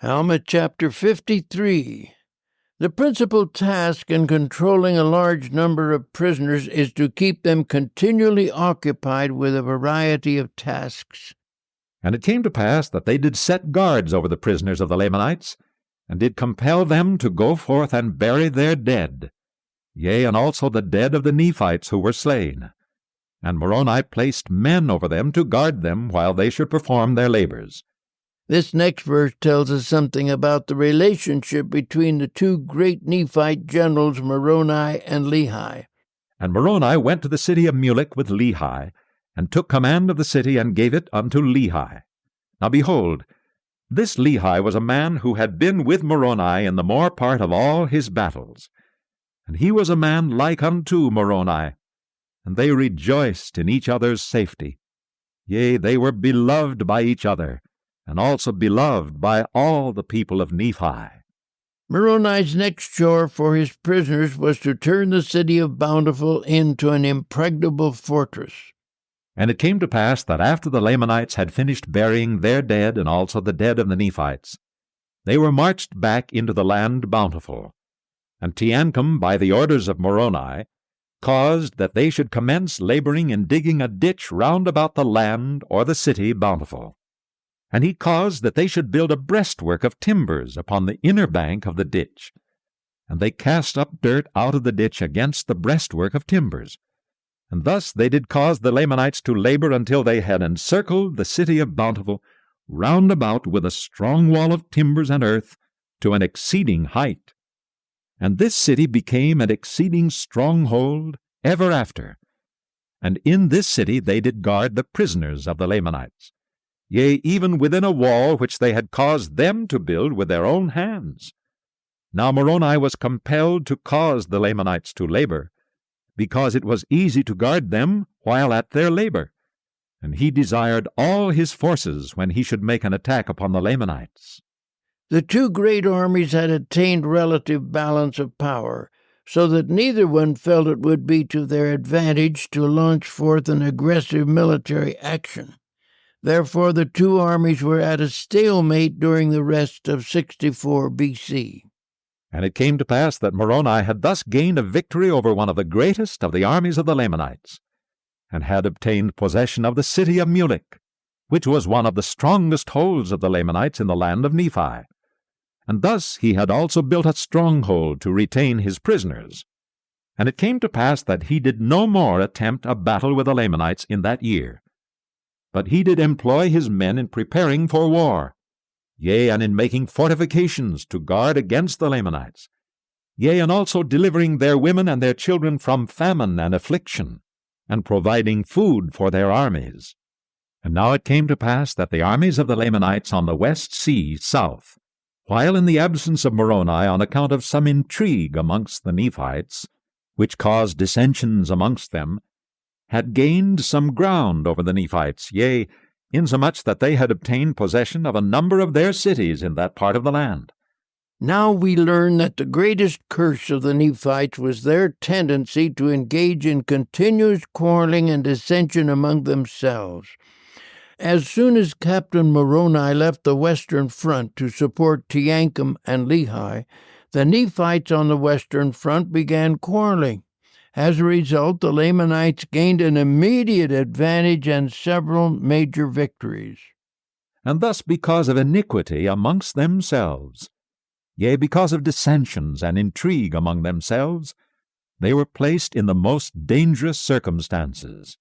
Alma chapter 53. The principal task in controlling a large number of prisoners is to keep them continually occupied with a variety of tasks. And it came to pass that they did set guards over the prisoners of the Lamanites, and did compel them to go forth and bury their dead, yea, and also the dead of the Nephites who were slain. And Moroni placed men over them to guard them while they should perform their labors. This next verse tells us something about the relationship between the two great Nephite generals, Moroni and Lehi. And Moroni went to the city of Mulek with Lehi, and took command of the city, and gave it unto Lehi. Now behold, this Lehi was a man who had been with Moroni in the more part of all his battles. And he was a man like unto Moroni, and they rejoiced in each other's safety. Yea, they were beloved by each other, and also beloved by all the people of Nephi. Moroni's next chore for his prisoners was to turn the city of Bountiful into an impregnable fortress. And it came to pass that after the Lamanites had finished burying their dead and also the dead of the Nephites, they were marched back into the land Bountiful. And Teancum, by the orders of Moroni, caused that they should commence laboring in digging a ditch round about the land or the city Bountiful. And he caused that they should build a breastwork of timbers upon the inner bank of the ditch. And they cast up dirt out of the ditch against the breastwork of timbers. And thus they did cause the Lamanites to labor until they had encircled the city of Bountiful round about with a strong wall of timbers and earth to an exceeding height. And this city became an exceeding stronghold ever after. And in this city they did guard the prisoners of the Lamanites, yea, even within a wall which they had caused them to build with their own hands. Now Moroni was compelled to cause the Lamanites to labor, because it was easy to guard them while at their labor, and he desired all his forces when he should make an attack upon the Lamanites. The two great armies had attained relative balance of power, so that neither one felt it would be to their advantage to launch forth an aggressive military action. Therefore the two armies were at a stalemate during the rest of 64 B.C. And it came to pass that Moroni had thus gained a victory over one of the greatest of the armies of the Lamanites, and had obtained possession of the city of Mulek, which was one of the strongest holds of the Lamanites in the land of Nephi. And thus he had also built a stronghold to retain his prisoners. And it came to pass that he did no more attempt a battle with the Lamanites in that year, but he did employ his men in preparing for war, yea, and in making fortifications to guard against the Lamanites, yea, and also delivering their women and their children from famine and affliction, and providing food for their armies. And now it came to pass that the armies of the Lamanites on the west sea south, while in the absence of Moroni on account of some intrigue amongst the Nephites, which caused dissensions amongst them, had gained some ground over the Nephites, yea, insomuch that they had obtained possession of a number of their cities in that part of the land. Now we learn that the greatest curse of the Nephites was their tendency to engage in continuous quarreling and dissension among themselves. As soon as Captain Moroni left the western front to support Teancum and Lehi, the Nephites on the western front began quarreling. As a result, the Lamanites gained an immediate advantage and several major victories. And thus because of iniquity amongst themselves, yea, because of dissensions and intrigue among themselves, they were placed in the most dangerous circumstances.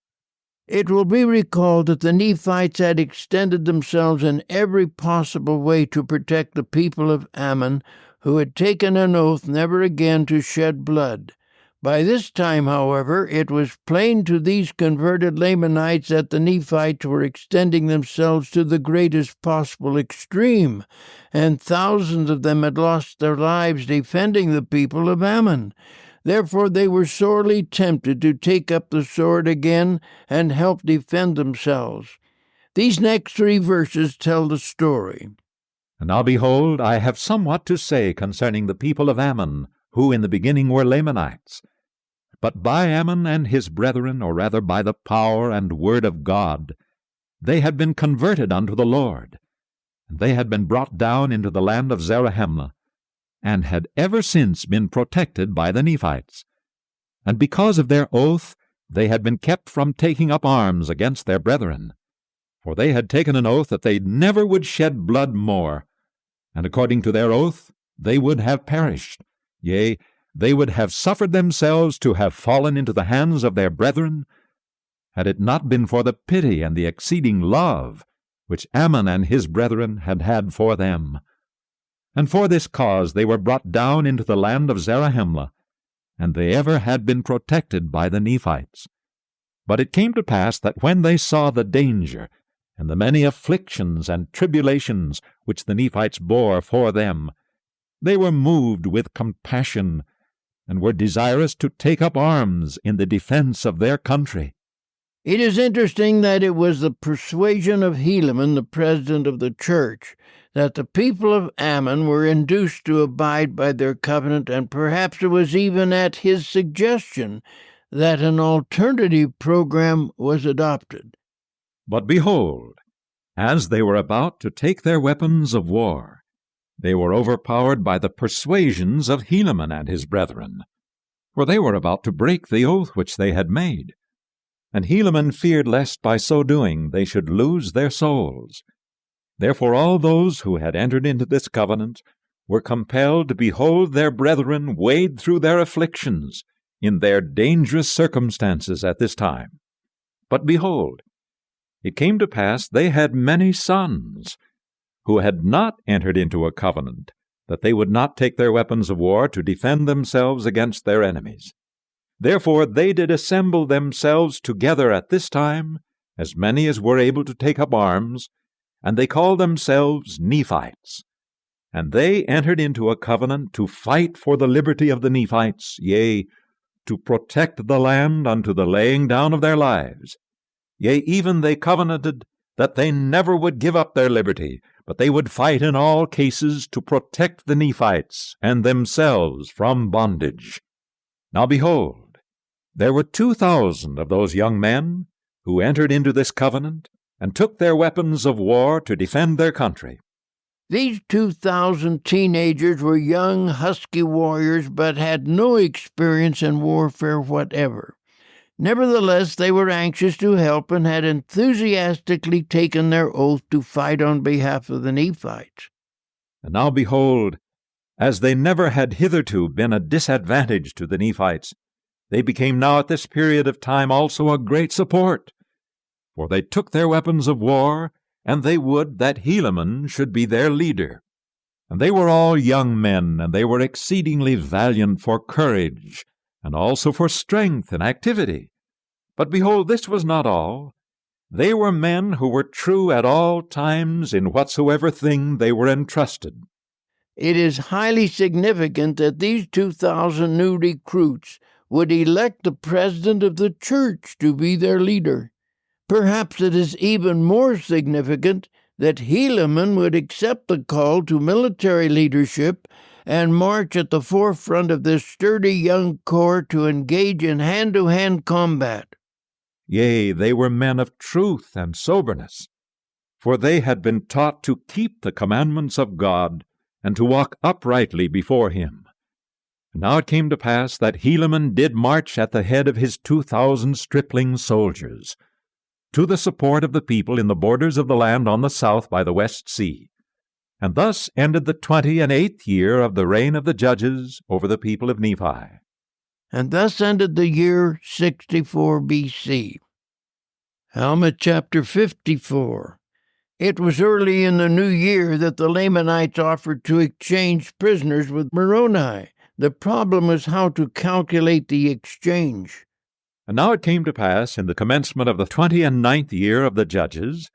It will be recalled that the Nephites had extended themselves in every possible way to protect the people of Ammon, who had taken an oath never again to shed blood. By this time, however, it was plain to these converted Lamanites that the Nephites were extending themselves to the greatest possible extreme, and thousands of them had lost their lives defending the people of Ammon. Therefore they were sorely tempted to take up the sword again and help defend themselves. These next 3 verses tell the story. And now behold, I have somewhat to say concerning the people of Ammon, who in the beginning were Lamanites. But by Ammon and his brethren, or rather by the power and word of God, they had been converted unto the Lord. and they had been brought down into the land of Zarahemla, and had ever since been protected by the Nephites. And because of their oath, they had been kept from taking up arms against their brethren. For they had taken an oath that they never would shed blood more, and according to their oath they would have perished. Yea, they would have suffered themselves to have fallen into the hands of their brethren, had it not been for the pity and the exceeding love which Ammon and his brethren had had for them. And for this cause they were brought down into the land of Zarahemla, and they ever had been protected by the Nephites. But it came to pass that when they saw the danger, and the many afflictions and tribulations which the Nephites bore for them, they were moved with compassion, and were desirous to take up arms in the defense of their country. It is interesting that it was the persuasion of Helaman, the president of the church, that the people of Ammon were induced to abide by their covenant, and perhaps it was even at his suggestion that an alternative program was adopted. But behold, as they were about to take their weapons of war, they were overpowered by the persuasions of Helaman and his brethren, for they were about to break the oath which they had made. And Helaman feared lest by so doing they should lose their souls. Therefore all those who had entered into this covenant were compelled to behold their brethren wade through their afflictions in their dangerous circumstances at this time. But behold, it came to pass they had many sons who had not entered into a covenant, that they would not take their weapons of war to defend themselves against their enemies. Therefore they did assemble themselves together at this time, as many as were able to take up arms, and they called themselves Nephites. And they entered into a covenant to fight for the liberty of the Nephites, yea, to protect the land unto the laying down of their lives. Yea, even they covenanted that they never would give up their liberty, but they would fight in all cases to protect the Nephites and themselves from bondage. Now behold, there were 2,000 of those young men who entered into this covenant and took their weapons of war to defend their country. These 2,000 teenagers were young, husky warriors, but had no experience in warfare whatever. Nevertheless, they were anxious to help and had enthusiastically taken their oath to fight on behalf of the Nephites. And now behold, as they never had hitherto been a disadvantage to the Nephites, they became now at this period of time also a great support. For they took their weapons of war, and they would that Helaman should be their leader. And they were all young men, and they were exceedingly valiant for courage, and also for strength and activity. But behold, this was not all. They were men who were true at all times in whatsoever thing they were entrusted. It is highly significant that these 2,000 new recruits would elect the president of the church to be their leader. Perhaps it is even more significant that Helaman would accept the call to military leadership and march at the forefront of this sturdy young corps to engage in hand-to-hand combat. Yea, they were men of truth and soberness, for they had been taught to keep the commandments of God and to walk uprightly before him. And now it came to pass that Helaman did march at the head of his 2,000 stripling soldiers, to the support of the people in the borders of the land on the south by the West Sea. And thus ended the 28th year of the reign of the judges over the people of Nephi. And thus ended the year 64 B.C. Alma chapter 54. It was early in the new year that the Lamanites offered to exchange prisoners with Moroni. The problem was how to calculate the exchange. And now it came to pass in the commencement of the 29th year of the judges,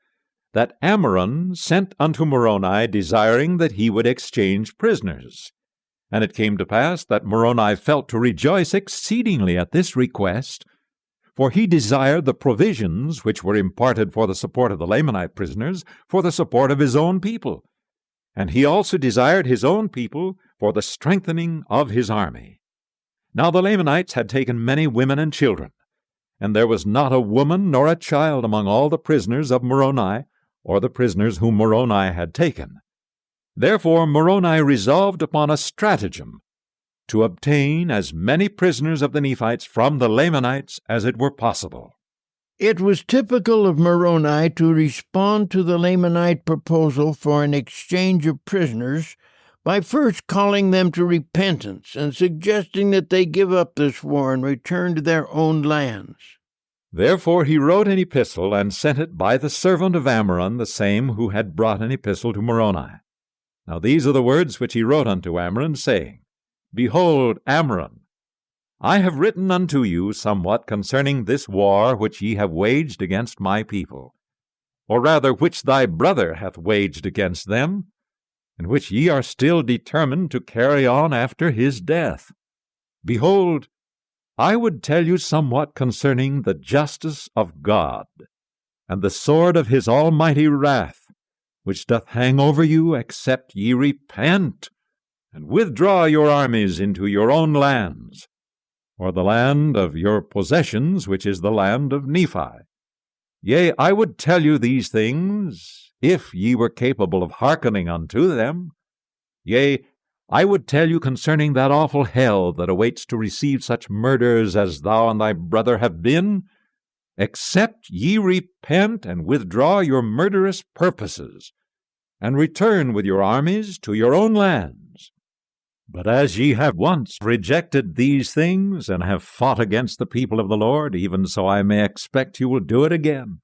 that Ammoron sent unto Moroni, desiring that he would exchange prisoners. And it came to pass that Moroni felt to rejoice exceedingly at this request, for he desired the provisions which were imparted for the support of the Lamanite prisoners for the support of his own people. And he also desired his own people for the strengthening of his army. Now the Lamanites had taken many women and children, and there was not a woman nor a child among all the prisoners of Moroni or the prisoners whom Moroni had taken. Therefore Moroni resolved upon a stratagem to obtain as many prisoners of the Nephites from the Lamanites as it were possible. It was typical of Moroni to respond to the Lamanite proposal for an exchange of prisoners by first calling them to repentance and suggesting that they give up this war and return to their own lands. Therefore he wrote an epistle and sent it by the servant of Ammoron, the same who had brought an epistle to Moroni. Now these are the words which he wrote unto Ammoron, saying, Behold, Ammoron, I have written unto you somewhat concerning this war which ye have waged against my people, or rather which thy brother hath waged against them, and which ye are still determined to carry on after his death. Behold, I would tell you somewhat concerning the justice of God, and the sword of his almighty wrath, which doth hang over you, except ye repent, and withdraw your armies into your own lands, or the land of your possessions, which is the land of Nephi. Yea, I would tell you these things, if ye were capable of hearkening unto them. Yea, I would tell you concerning that awful hell that awaits to receive such murderers as thou and thy brother have been, except ye repent and withdraw your murderous purposes, and return with your armies to your own lands. But as ye have once rejected these things, and have fought against the people of the Lord, even so I may expect you will do it again.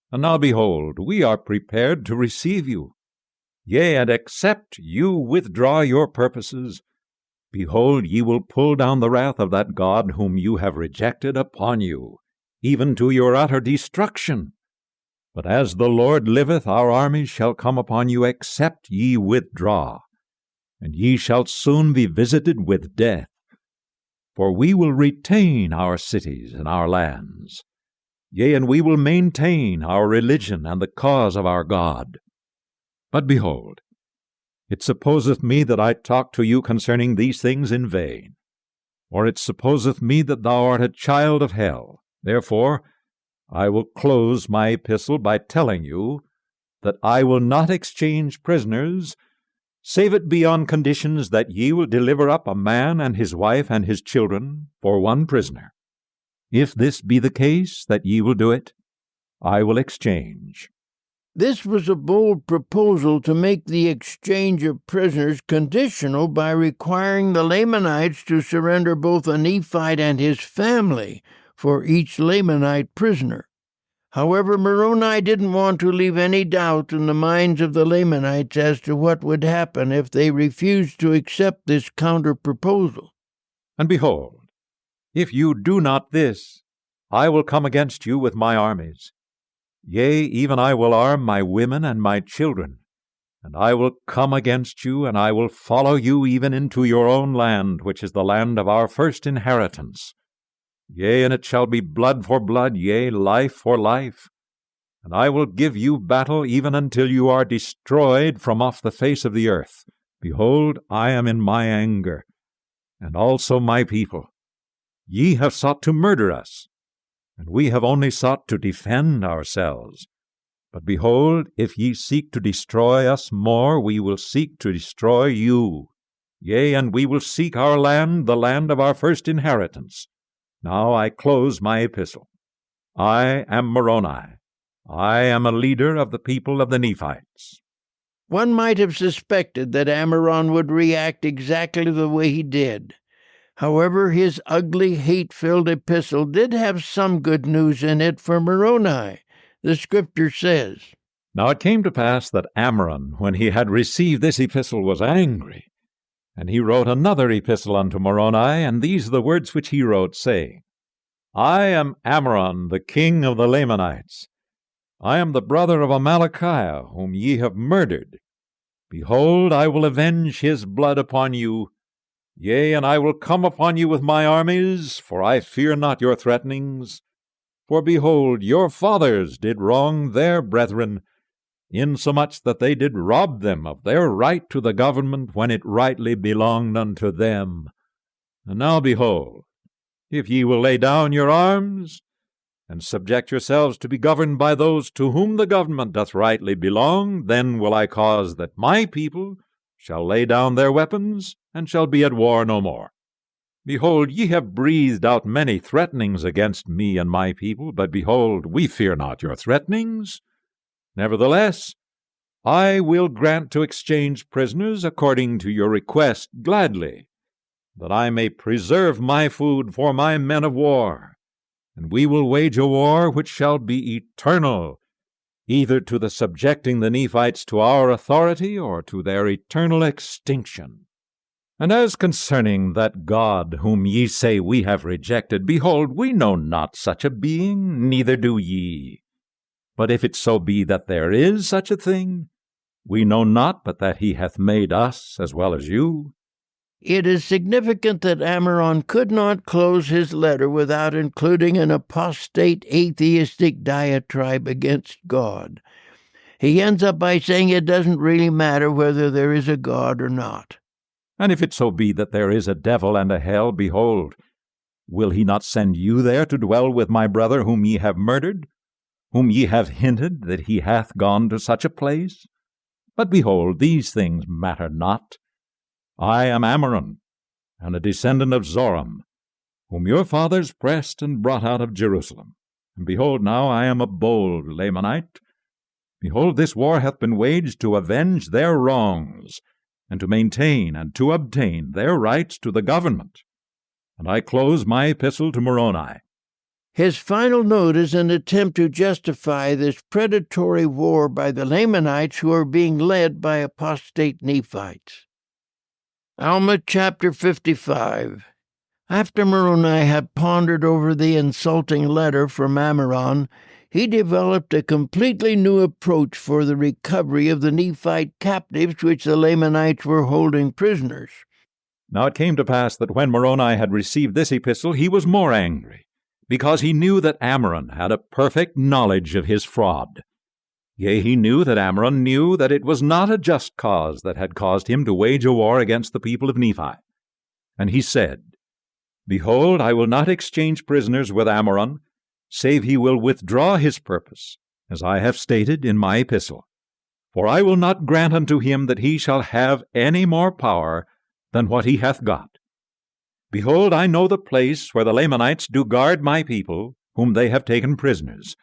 And now behold, we are prepared to receive you. Yea, and except you withdraw your purposes, behold, ye will pull down the wrath of that God whom you have rejected upon you, even to your utter destruction. But as the Lord liveth, our armies shall come upon you, except ye withdraw, and ye shall soon be visited with death. For we will retain our cities and our lands, yea, and we will maintain our religion and the cause of our God. But behold, it supposeth me that I talk to you concerning these things in vain, or it supposeth me that thou art a child of hell. Therefore I will close my epistle by telling you that I will not exchange prisoners, save it be on conditions that ye will deliver up a man and his wife and his children for one prisoner. If this be the case that ye will do it, I will exchange. This was a bold proposal to make the exchange of prisoners conditional by requiring the Lamanites to surrender both a Nephite and his family for each Lamanite prisoner. However, Moroni didn't want to leave any doubt in the minds of the Lamanites as to what would happen if they refused to accept this counter-proposal. And behold, if you do not this, I will come against you with my armies. Yea, even I will arm my women and my children, and I will come against you, and I will follow you even into your own land, which is the land of our first inheritance. Yea, and it shall be blood for blood, yea, life for life. And I will give you battle even until you are destroyed from off the face of the earth. Behold, I am in my anger, and also my people. Ye have sought to murder us, and we have only sought to defend ourselves. But behold, if ye seek to destroy us more, we will seek to destroy you. Yea, and we will seek our land, the land of our first inheritance. Now I close my epistle. I am Moroni. I am a leader of the people of the Nephites. One might have suspected that Ammoron would react exactly the way he did. However, his ugly, hate-filled epistle did have some good news in it for Moroni. The Scripture says, Now it came to pass that Ammoron, when he had received this epistle, was angry. And he wrote another epistle unto Moroni, and these are the words which he wrote, saying, I am Ammoron, the king of the Lamanites. I am the brother of Amalickiah, whom ye have murdered. Behold, I will avenge his blood upon you. Yea, and I will come upon you with my armies, for I fear not your threatenings. For behold, your fathers did wrong their brethren, insomuch that they did rob them of their right to the government when it rightly belonged unto them. And now behold, if ye will lay down your arms, and subject yourselves to be governed by those to whom the government doth rightly belong, then will I cause that my people shall lay down their weapons, and shall be at war no more. Behold, ye have breathed out many threatenings against me and my people, but behold, we fear not your threatenings. Nevertheless, I will grant to exchange prisoners according to your request gladly, that I may preserve my food for my men of war. And we will wage a war which shall be eternal, either to the subjecting the Nephites to our authority, or to their eternal extinction. And as concerning that God whom ye say we have rejected, behold, we know not such a being, neither do ye. But if it so be that there is such a thing, we know not but that he hath made us as well as you. It is significant that Amidst could not close his letter without including an apostate atheistic diatribe against God. He ends up by saying it doesn't really matter whether there is a God or not. And if it so be that there is a devil and a hell, behold, will he not send you there to dwell with my brother whom ye have murdered, whom ye have hinted that he hath gone to such a place? But behold, these things matter not. I am Amidst, and a descendant of Zoram, whom your fathers pressed and brought out of Jerusalem. And behold, now I am a bold Lamanite. Behold, this war hath been waged to avenge their wrongs, and to maintain and to obtain their rights to the government. And I close my epistle to Moroni. His final note is an attempt to justify this predatory war by the Lamanites, who are being led by apostate Nephites. Alma chapter 55. After Moroni had pondered over the insulting letter from Amidst, he developed a completely new approach for the recovery of the Nephite captives which the Lamanites were holding prisoners. Now it came to pass that when Moroni had received this epistle, he was more angry, because he knew that Amidst had a perfect knowledge of his fraud. Yea, he knew that Amidst knew that it was not a just cause that had caused him to wage a war against the people of Nephi. And he said, Behold, I will not exchange prisoners with Amidst, save he will withdraw his purpose, as I have stated in my epistle. For I will not grant unto him that he shall have any more power than what he hath got. Behold, I know the place where the Lamanites do guard my people, whom they have taken prisoners.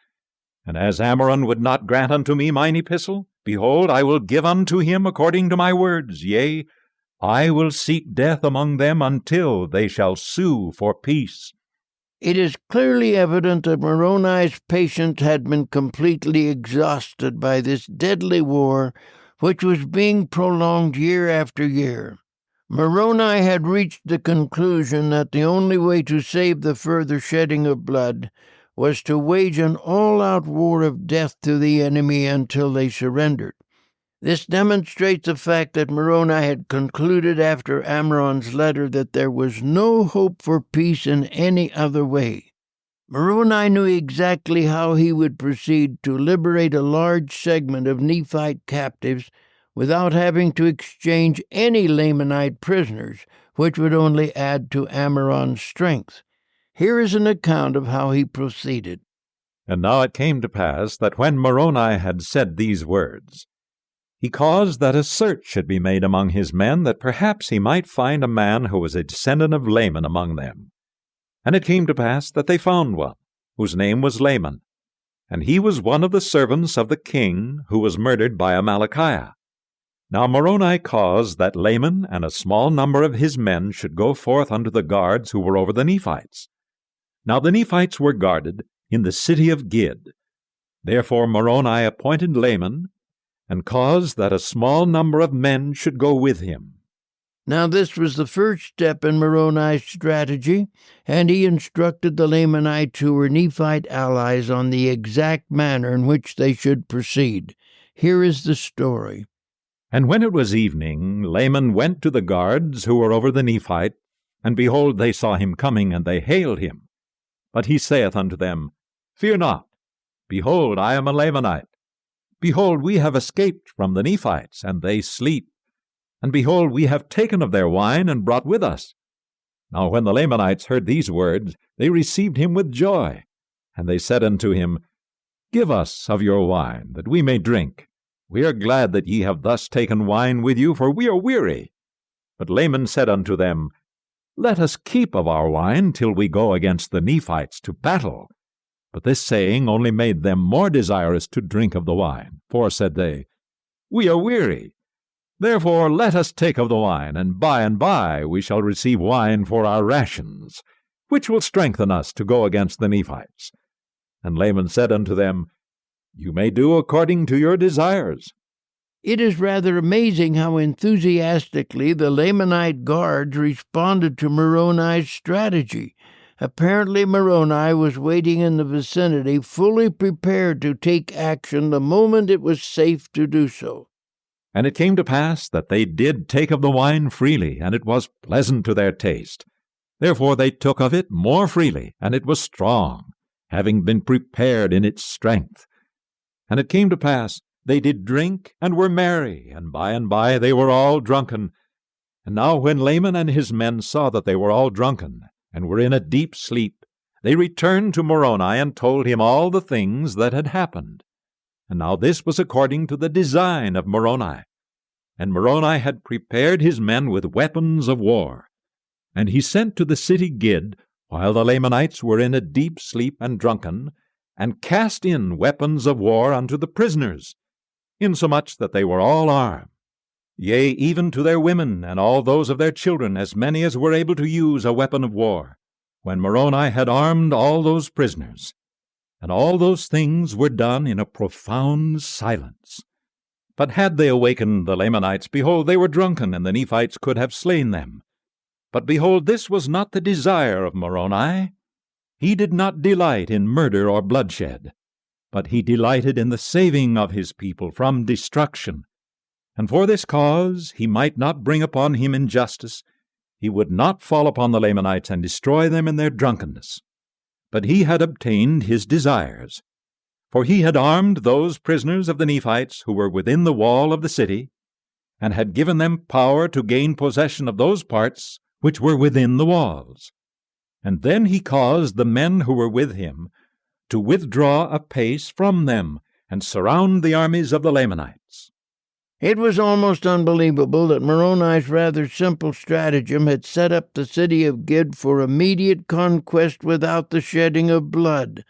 And as Amidst would not grant unto me mine epistle, behold, I will give unto him according to my words. Yea, I will seek death among them until they shall sue for peace. It is clearly evident that Moroni's patience had been completely exhausted by this deadly war, which was being prolonged year after year. Moroni had reached the conclusion that the only way to save the further shedding of blood was to wage an all-out war of death to the enemy until they surrendered. This demonstrates the fact that Moroni had concluded after Amidst's letter that there was no hope for peace in any other way. Moroni knew exactly how he would proceed to liberate a large segment of Nephite captives without having to exchange any Lamanite prisoners, which would only add to Amidst's strength. Here is an account of how he proceeded. And now it came to pass that when Moroni had said these words, he caused that a search should be made among his men, that perhaps he might find a man who was a descendant of Laman among them. And it came to pass that they found one, whose name was Laman, and he was one of the servants of the king, who was murdered by Amalickiah. Now Moroni caused that Laman and a small number of his men should go forth unto the guards who were over the Nephites. Now the Nephites were guarded in the city of Gid. Therefore Moroni appointed Laman, and caused that a small number of men should go with him. Now this was the first step in Moroni's strategy, and he instructed the Lamanites, who were Nephite allies, on the exact manner in which they should proceed. Here is the story. And when it was evening, Laman went to the guards who were over the Nephite, and behold, they saw him coming, and they hailed him. But he saith unto them, Fear not, behold, I am a Lamanite. Behold, we have escaped from the Nephites, and they sleep. And behold, we have taken of their wine, and brought with us. Now when the Lamanites heard these words, they received him with joy, And they said unto him, Give us of your wine, that we may drink. We are glad that ye have thus taken wine with you, for we are weary. But Laman said unto them, Let us keep of our wine till we go against the Nephites to battle. But this saying only made them more desirous to drink of the wine. For, said they, We are weary. Therefore let us take of the wine, and by we shall receive wine for our rations, which will strengthen us to go against the Nephites. And Laman said unto them, You may do according to your desires. It is rather amazing how enthusiastically the Lamanite guards responded to Moroni's strategy. Apparently Moroni was waiting in the vicinity, fully prepared to take action the moment it was safe to do so. And it came to pass that they did take of the wine freely, and it was pleasant to their taste. Therefore they took of it more freely, and it was strong, having been prepared in its strength. And it came to pass, they did drink and were merry, and by they were all drunken. And now when Laman and his men saw that they were all drunken, and were in a deep sleep, they returned to Moroni and told him all the things that had happened. And now this was according to the design of Moroni. And Moroni had prepared his men with weapons of war. And he sent to the city Gid, while the Lamanites were in a deep sleep and drunken, and cast in weapons of war unto the prisoners, insomuch that they were all armed, yea, even to their women, and all those of their children, as many as were able to use a weapon of war, when Moroni had armed all those prisoners. And all those things were done in a profound silence. But had they awakened the Lamanites, behold, they were drunken, and the Nephites could have slain them. But behold, this was not the desire of Moroni. He did not delight in murder or bloodshed, but he delighted in the saving of his people from destruction. And for this cause he might not bring upon him injustice. He would not fall upon the Lamanites and destroy them in their drunkenness. But he had obtained his desires. For he had armed those prisoners of the Nephites who were within the wall of the city, and had given them power to gain possession of those parts which were within the walls. And then he caused the men who were with him to withdraw a pace from them, and surround the armies of the Lamanites. It was almost unbelievable that Moroni's rather simple stratagem had set up the city of Gid for immediate conquest without the shedding of blood.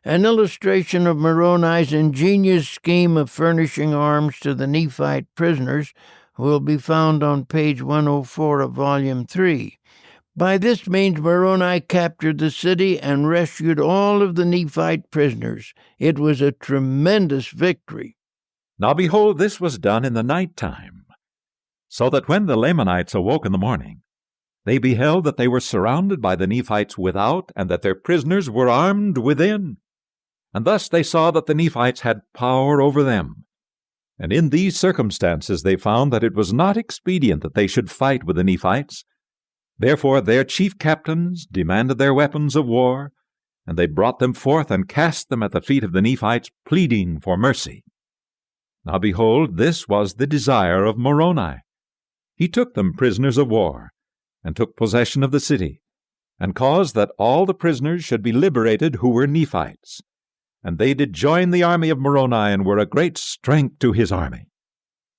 An illustration of Moroni's ingenious scheme of furnishing arms to the Nephite prisoners will be found on page 104 of Volume 3. By this means Moroni captured the city and rescued all of the Nephite prisoners. It was a tremendous victory. Now behold, this was done in the night time, so that when the Lamanites awoke in the morning, they beheld that they were surrounded by the Nephites without, and that their prisoners were armed within. And thus they saw that the Nephites had power over them. And in these circumstances they found that it was not expedient that they should fight with the Nephites. Therefore their chief captains demanded their weapons of war, and they brought them forth and cast them at the feet of the Nephites, pleading for mercy. Now behold, this was the desire of Moroni. He took them prisoners of war, and took possession of the city, and caused that all the prisoners should be liberated who were Nephites. And they did join the army of Moroni, and were a great strength to his army.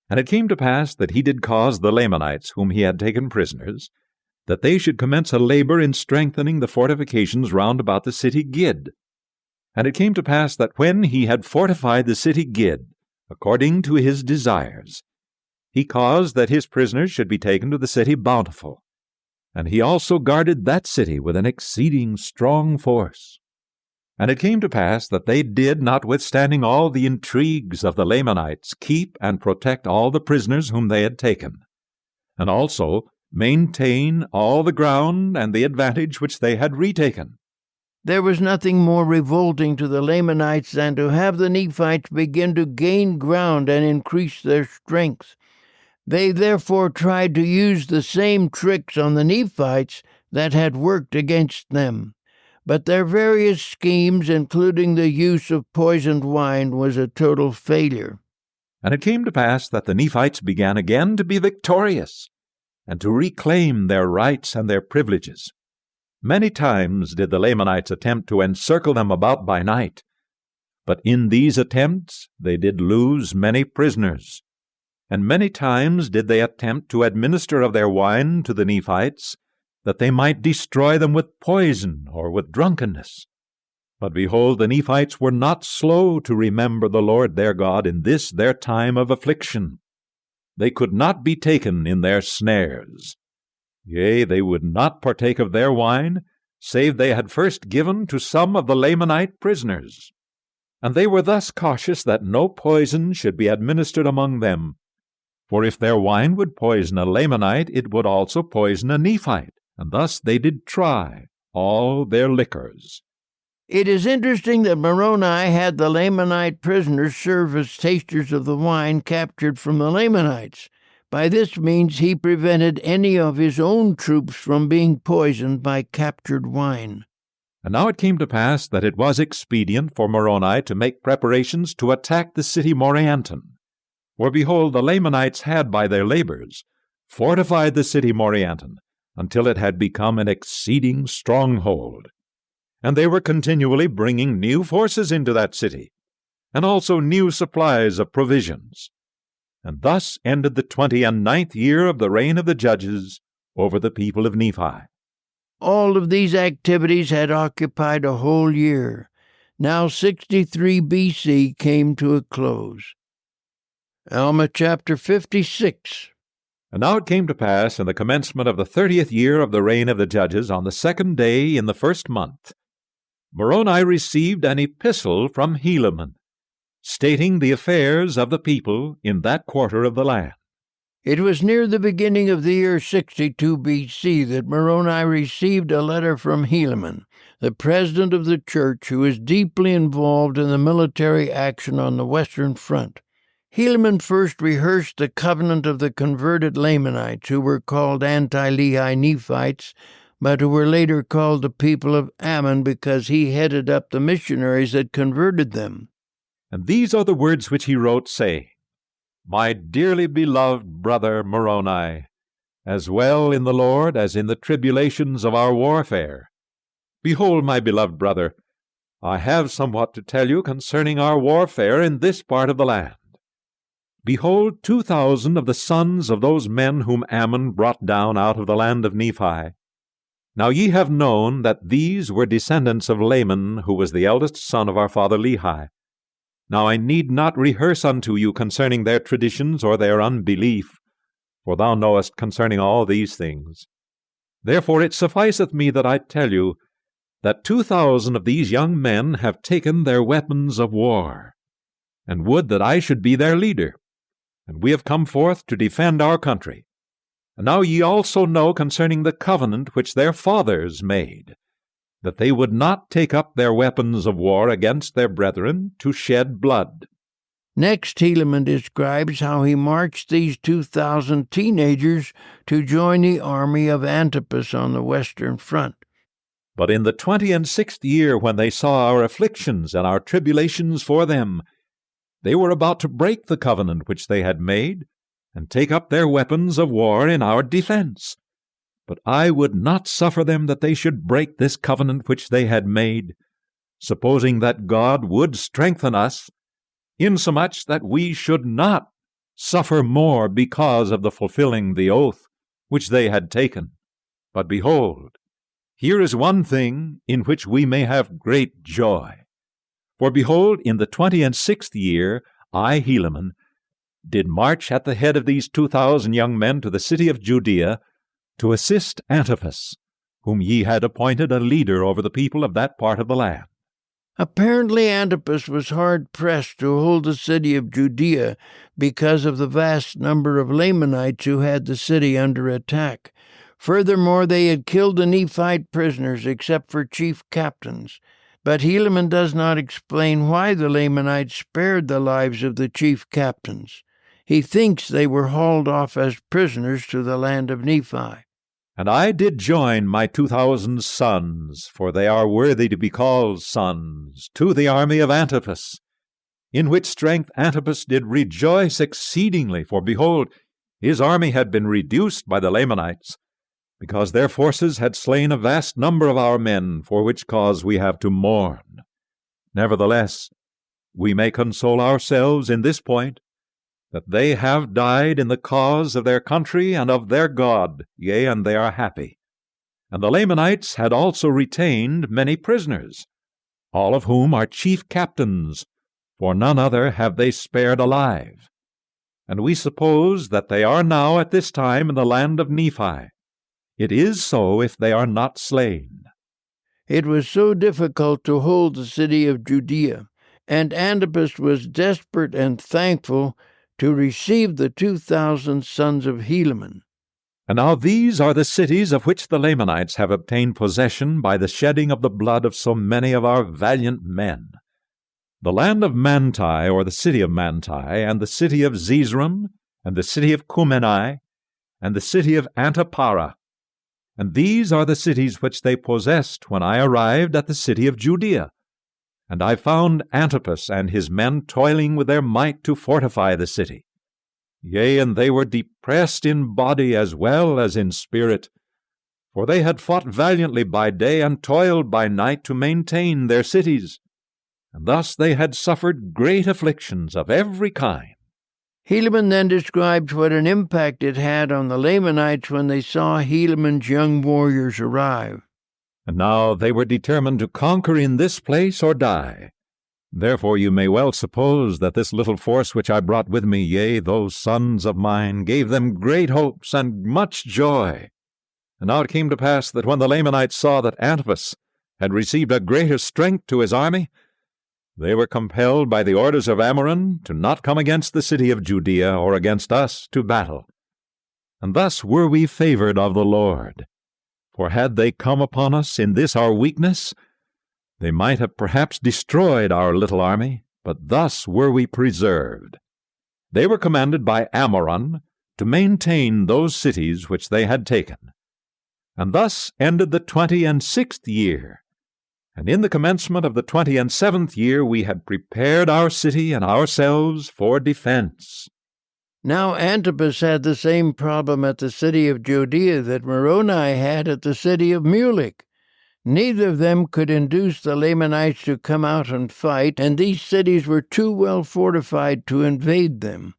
And it came to pass that he did cause the Lamanites, whom he had taken prisoners, that they should commence a labor in strengthening the fortifications round about the city Gid. And it came to pass that when he had fortified the city Gid, according to his desires, he caused that his prisoners should be taken to the city Bountiful, and he also guarded that city with an exceeding strong force. And it came to pass that they did, notwithstanding all the intrigues of the Lamanites, keep and protect all the prisoners whom they had taken, and also maintain all the ground and the advantage which they had retaken. There was nothing more revolting to the Lamanites than to have the Nephites begin to gain ground and increase their strength. They therefore tried to use the same tricks on the Nephites that had worked against them. But their various schemes, including the use of poisoned wine, was a total failure. And it came to pass that the Nephites began again to be victorious, and to reclaim their rights and their privileges. Many times did the Lamanites attempt to encircle them about by night, but in these attempts they did lose many prisoners. And many times did they attempt to administer of their wine to the Nephites, that they might destroy them with poison or with drunkenness. But behold, the Nephites were not slow to remember the Lord their God in this their time of affliction. They could not be taken in their snares. Yea, they would not partake of their wine, save they had first given to some of the Lamanite prisoners. And they were thus cautious that no poison should be administered among them. For if their wine would poison a Lamanite, it would also poison a Nephite, and thus they did try all their liquors. It is interesting that Moroni had the Lamanite prisoners serve as tasters of the wine captured from the Lamanites. By this means he prevented any of his own troops from being poisoned by captured wine. And now it came to pass that it was expedient for Moroni to make preparations to attack the city Morianton. For behold, the Lamanites had by their labors fortified the city Morianton until it had become an exceeding stronghold. And they were continually bringing new forces into that city, and also new supplies of provisions. And thus ended the 29th year of the reign of the judges over the people of Nephi. All of these activities had occupied a whole year. Now 63 B.C. came to a close. Alma chapter 56. And now it came to pass in the commencement of the 30th year of the reign of the judges, on the 2nd day in the 1st month, Moroni received an epistle from Helaman, stating the affairs of the people in that quarter of the land. It was near the beginning of the year 62 B.C. that Moroni received a letter from Helaman, the president of the church, who was deeply involved in the military action on the Western Front. Helaman first rehearsed the covenant of the converted Lamanites, who were called anti-Lehi Nephites, but who were later called the people of Ammon because he headed up the missionaries that converted them. And these are the words which he wrote, saying, My dearly beloved brother Moroni, as well in the Lord as in the tribulations of our warfare. Behold, my beloved brother, I have somewhat to tell you concerning our warfare in this part of the land. Behold, 2,000 of the sons of those men whom Ammon brought down out of the land of Nephi. Now ye have known that these were descendants of Laman, who was the eldest son of our father Lehi. Now I need not rehearse unto you concerning their traditions or their unbelief, for thou knowest concerning all these things. Therefore it sufficeth me that I tell you that 2,000 of these young men have taken their weapons of war, and would that I should be their leader. And we have come forth to defend our country. And now ye also know concerning the covenant which their fathers made, that they would not take up their weapons of war against their brethren to shed blood. Next, Helaman describes how he marched these 2,000 teenagers to join the army of Antipas on the Western Front. But in the 26th year, when they saw our afflictions and our tribulations for them, they were about to break the covenant which they had made, and take up their weapons of war in our defense. But I would not suffer them that they should break this covenant which they had made, supposing that God would strengthen us, insomuch that we should not suffer more because of the fulfilling the oath which they had taken. But behold, here is one thing in which we may have great joy. For behold, in the 26th year, I, Helaman, did march at the head of these 2,000 young men to the city of Judea to assist Antipas, whom ye had appointed a leader over the people of that part of the land. Apparently Antipas was hard-pressed to hold the city of Judea because of the vast number of Lamanites who had the city under attack. Furthermore, they had killed the Nephite prisoners except for chief captains. But Helaman does not explain why the Lamanites spared the lives of the chief captains. He thinks they were hauled off as prisoners to the land of Nephi. And I did join my 2,000 sons, for they are worthy to be called sons, to the army of Antipas, in which strength Antipas did rejoice exceedingly, for behold, his army had been reduced by the Lamanites, because their forces had slain a vast number of our men, for which cause we have to mourn. Nevertheless, we may console ourselves in this point, that they have died in the cause of their country and of their God, yea, and they are happy. And the Lamanites had also retained many prisoners, all of whom are chief captains, for none other have they spared alive. And we suppose that they are now at this time in the land of Nephi. It is so if they are not slain. It was so difficult to hold the city of Judea, and Antipas was desperate and thankful to receive the 2,000 sons of Helaman. And now these are the cities of which the Lamanites have obtained possession by the shedding of the blood of so many of our valiant men. The land of Manti, or the city of Manti, and the city of Zizram, and the city of Cumeni, and the city of Antipara. And these are the cities which they possessed when I arrived at the city of Judea. And I found Antipas and his men toiling with their might to fortify the city. Yea, and they were depressed in body as well as in spirit, for they had fought valiantly by day and toiled by night to maintain their cities. And thus they had suffered great afflictions of every kind. Helaman then describes what an impact it had on the Lamanites when they saw Helaman's young warriors arrive. And now they were determined to conquer in this place or die. Therefore you may well suppose that this little force which I brought with me, yea, those sons of mine, gave them great hopes and much joy. And now it came to pass that when the Lamanites saw that Antipas had received a greater strength to his army, they were compelled by the orders of Ammoron to not come against the city of Judea or against us to battle. And thus were we favored of the Lord. For had they come upon us in this our weakness, they might have perhaps destroyed our little army, but thus were we preserved. They were commanded by Ammoron to maintain those cities which they had taken. And thus ended the 26th year. And in the commencement of the 27th year we had prepared our city and ourselves for defense. Now Antipas had the same problem at the city of Judea that Moroni had at the city of Mulek. Neither of them could induce the Lamanites to come out and fight, and these cities were too well fortified to invade them.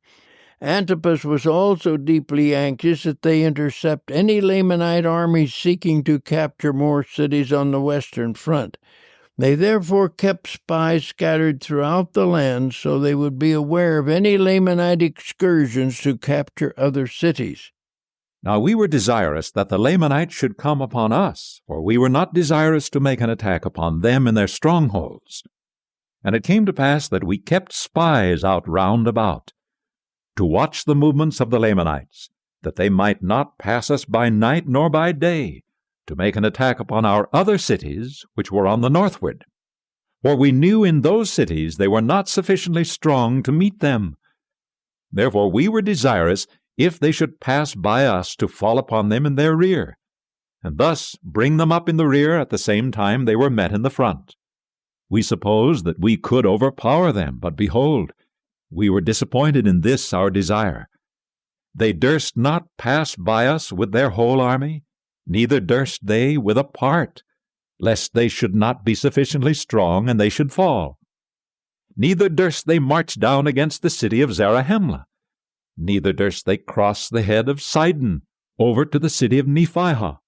Antipas was also deeply anxious that they intercept any Lamanite armies seeking to capture more cities on the western front. They therefore kept spies scattered throughout the land so they would be aware of any Lamanite excursions to capture other cities. Now we were desirous that the Lamanites should come upon us, for we were not desirous to make an attack upon them in their strongholds. And it came to pass that we kept spies out round about, to watch the movements of the Lamanites, that they might not pass us by night nor by day, to make an attack upon our other cities which were on the northward. For we knew in those cities they were not sufficiently strong to meet them. Therefore we were desirous, if they should pass by us, to fall upon them in their rear, and thus bring them up in the rear at the same time they were met in the front. We supposed that we could overpower them, but behold, we were disappointed in this our desire. They durst not pass by us with their whole army, neither durst they with a part, lest they should not be sufficiently strong and they should fall. Neither durst they march down against the city of Zarahemla, neither durst they cross the head of Sidon over to the city of Nephihah.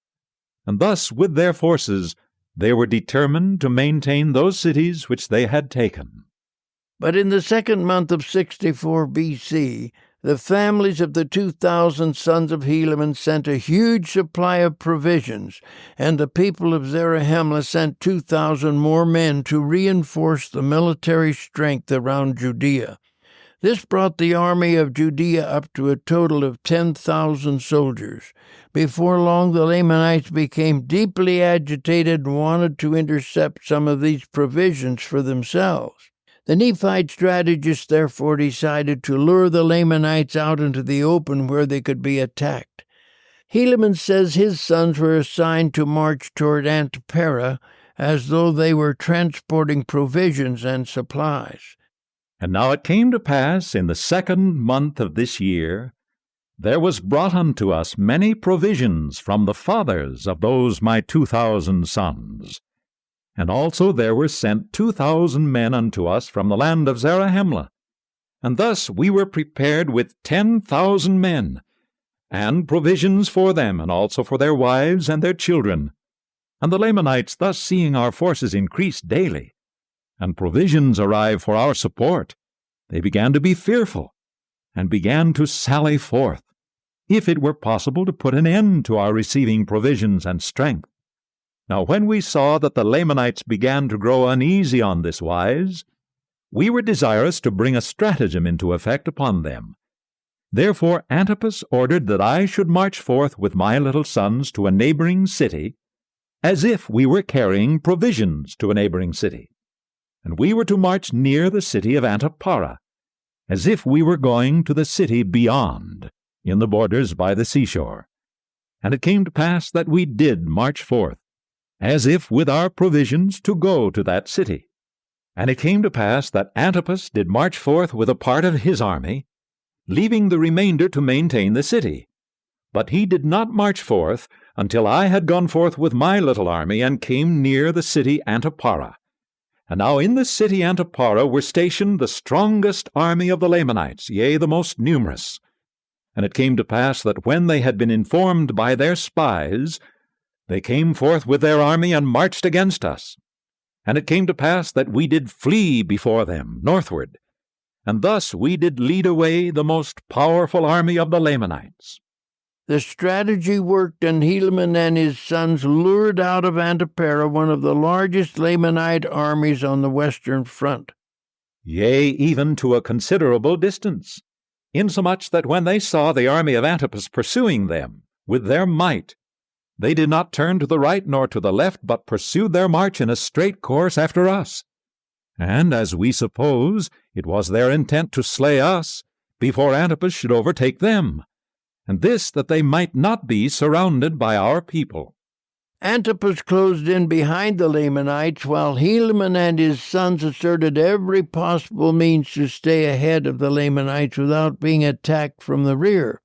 And thus with their forces they were determined to maintain those cities which they had taken. But in the second month of 64 B.C., the families of the 2,000 sons of Helaman sent a huge supply of provisions, and the people of Zarahemla sent 2,000 more men to reinforce the military strength around Judea. This brought the army of Judea up to a total of 10,000 soldiers. Before long, the Lamanites became deeply agitated and wanted to intercept some of these provisions for themselves. The Nephite strategists therefore decided to lure the Lamanites out into the open where they could be attacked. Helaman says his sons were assigned to march toward Antipara as though they were transporting provisions and supplies. And now it came to pass in the second month of this year there was brought unto us many provisions from the fathers of those my 2,000 sons. And also there were sent 2,000 men unto us from the land of Zarahemla. And thus we were prepared with 10,000 men, and provisions for them, and also for their wives and their children. And the Lamanites, thus seeing our forces increase daily, and provisions arrive for our support, they began to be fearful, and began to sally forth, if it were possible to put an end to our receiving provisions and strength. Now when we saw that the Lamanites began to grow uneasy on this wise, we were desirous to bring a stratagem into effect upon them. Therefore Antipas ordered that I should march forth with my little sons to a neighboring city, as if we were carrying provisions to a neighboring city. And we were to march near the city of Antipara, as if we were going to the city beyond, in the borders by the seashore. And it came to pass that we did march forth, as if with our provisions to go to that city. And it came to pass that Antipas did march forth with a part of his army, leaving the remainder to maintain the city. But he did not march forth until I had gone forth with my little army and came near the city Antipara. And now in the city Antipara were stationed the strongest army of the Lamanites, yea, the most numerous. And it came to pass that when they had been informed by their spies, they came forth with their army and marched against us. And it came to pass that we did flee before them northward, and thus we did lead away the most powerful army of the Lamanites. The strategy worked, and Helaman and his sons lured out of Antipara one of the largest Lamanite armies on the western front. Yea, even to a considerable distance, insomuch that when they saw the army of Antipas pursuing them with their might, they did not turn to the right nor to the left, but pursued their march in a straight course after us. And, as we suppose, it was their intent to slay us before Antipas should overtake them, and this that they might not be surrounded by our people. Antipas closed in behind the Lamanites, while Helaman and his sons asserted every possible means to stay ahead of the Lamanites without being attacked from the rear.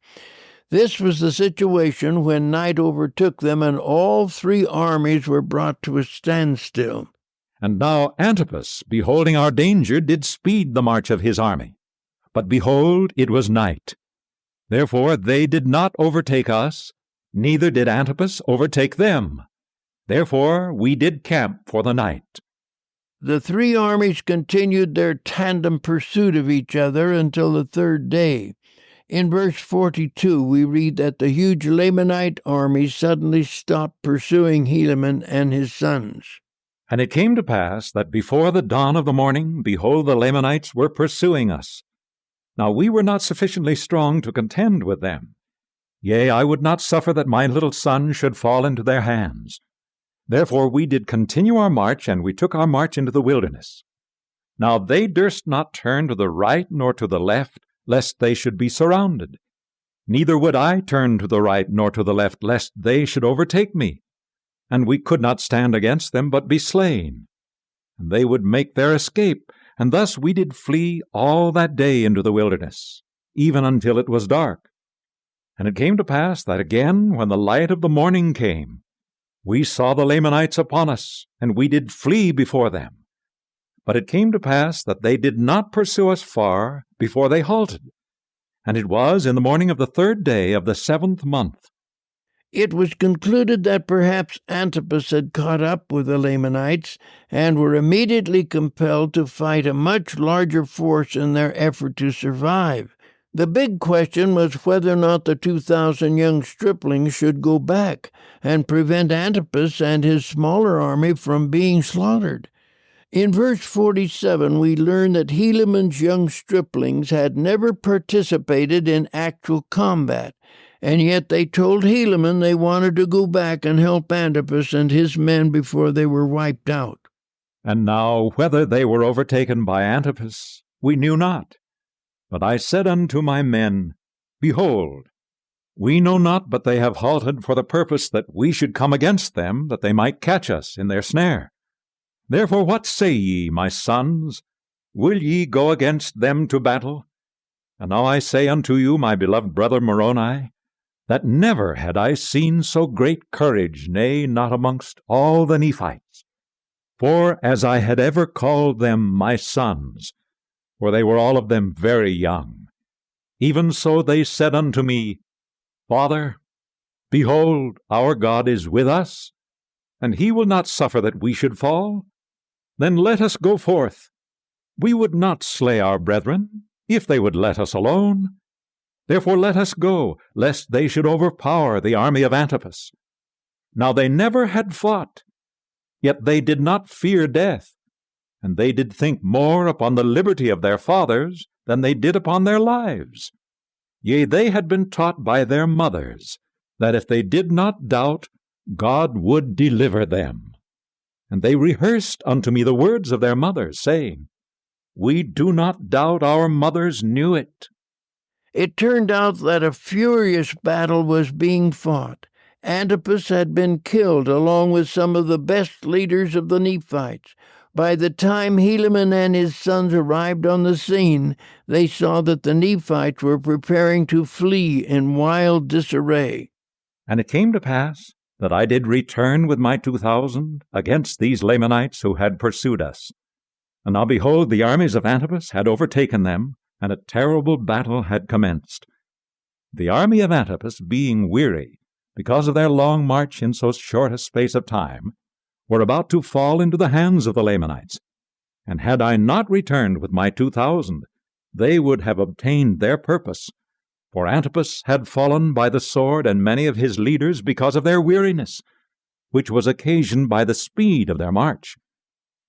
This was the situation when night overtook them, and all three armies were brought to a standstill. And now Antipas, beholding our danger, did speed the march of his army. But behold, it was night. Therefore they did not overtake us, neither did Antipas overtake them. Therefore we did camp for the night. The three armies continued their tandem pursuit of each other until the third day. In verse 42, we read that the huge Lamanite army suddenly stopped pursuing Helaman and his sons. And it came to pass that before the dawn of the morning, behold, the Lamanites were pursuing us. Now we were not sufficiently strong to contend with them. Yea, I would not suffer that my little son should fall into their hands. Therefore we did continue our march, and we took our march into the wilderness. Now they durst not turn to the right nor to the left, lest they should be surrounded. Neither would I turn to the right nor to the left, lest they should overtake me. And we could not stand against them, but be slain. And they would make their escape, and thus we did flee all that day into the wilderness, even until it was dark. And it came to pass that again, when the light of the morning came, we saw the Lamanites upon us, and we did flee before them. But it came to pass that they did not pursue us far before they halted. And it was in the morning of the third day of the 7th month. It was concluded that perhaps Antipas had caught up with the Lamanites and were immediately compelled to fight a much larger force in their effort to survive. The big question was whether or not the 2,000 young striplings should go back and prevent Antipas and his smaller army from being slaughtered. In verse 47, we learn that Helaman's young striplings had never participated in actual combat, and yet they told Helaman they wanted to go back and help Antipas and his men before they were wiped out. And now whether they were overtaken by Antipas, we knew not. But I said unto my men, Behold, we know not but they have halted for the purpose that we should come against them, that they might catch us in their snare. Therefore what say ye, my sons? Will ye go against them to battle? And now I say unto you, my beloved brother Moroni, that never had I seen so great courage, nay, not amongst all the Nephites. For as I had ever called them my sons, for they were all of them very young, even so they said unto me, Father, behold, our God is with us, and he will not suffer that we should fall. Then let us go forth. We would not slay our brethren, if they would let us alone. Therefore let us go, lest they should overpower the army of Antipas. Now they never had fought, yet they did not fear death, and they did think more upon the liberty of their fathers than they did upon their lives. Yea, they had been taught by their mothers, that if they did not doubt, God would deliver them. And they rehearsed unto me the words of their mothers, saying, We do not doubt, our mothers knew it. It turned out that a furious battle was being fought. Antipas had been killed along with some of the best leaders of the Nephites. By the time Helaman and his sons arrived on the scene, they saw that the Nephites were preparing to flee in wild disarray. And it came to pass that I did return with my 2,000 against these Lamanites who had pursued us. And now behold, the armies of Antipas had overtaken them, and a terrible battle had commenced. The army of Antipas, being weary, because of their long march in so short a space of time, were about to fall into the hands of the Lamanites. And had I not returned with my 2,000, they would have obtained their purpose. For Antipas had fallen by the sword, and many of his leaders because of their weariness, which was occasioned by the speed of their march.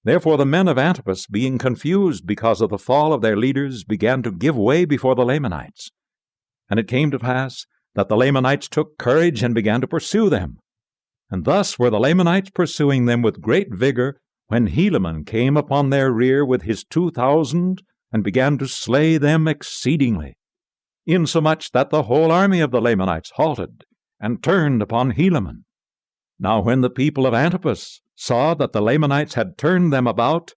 Therefore the men of Antipas, being confused because of the fall of their leaders, began to give way before the Lamanites. And it came to pass that the Lamanites took courage and began to pursue them. And thus were the Lamanites pursuing them with great vigor, when Helaman came upon their rear with his 2,000, and began to slay them exceedingly, insomuch that the whole army of the Lamanites halted, and turned upon Helaman. Now when the people of Antipas saw that the Lamanites had turned them about,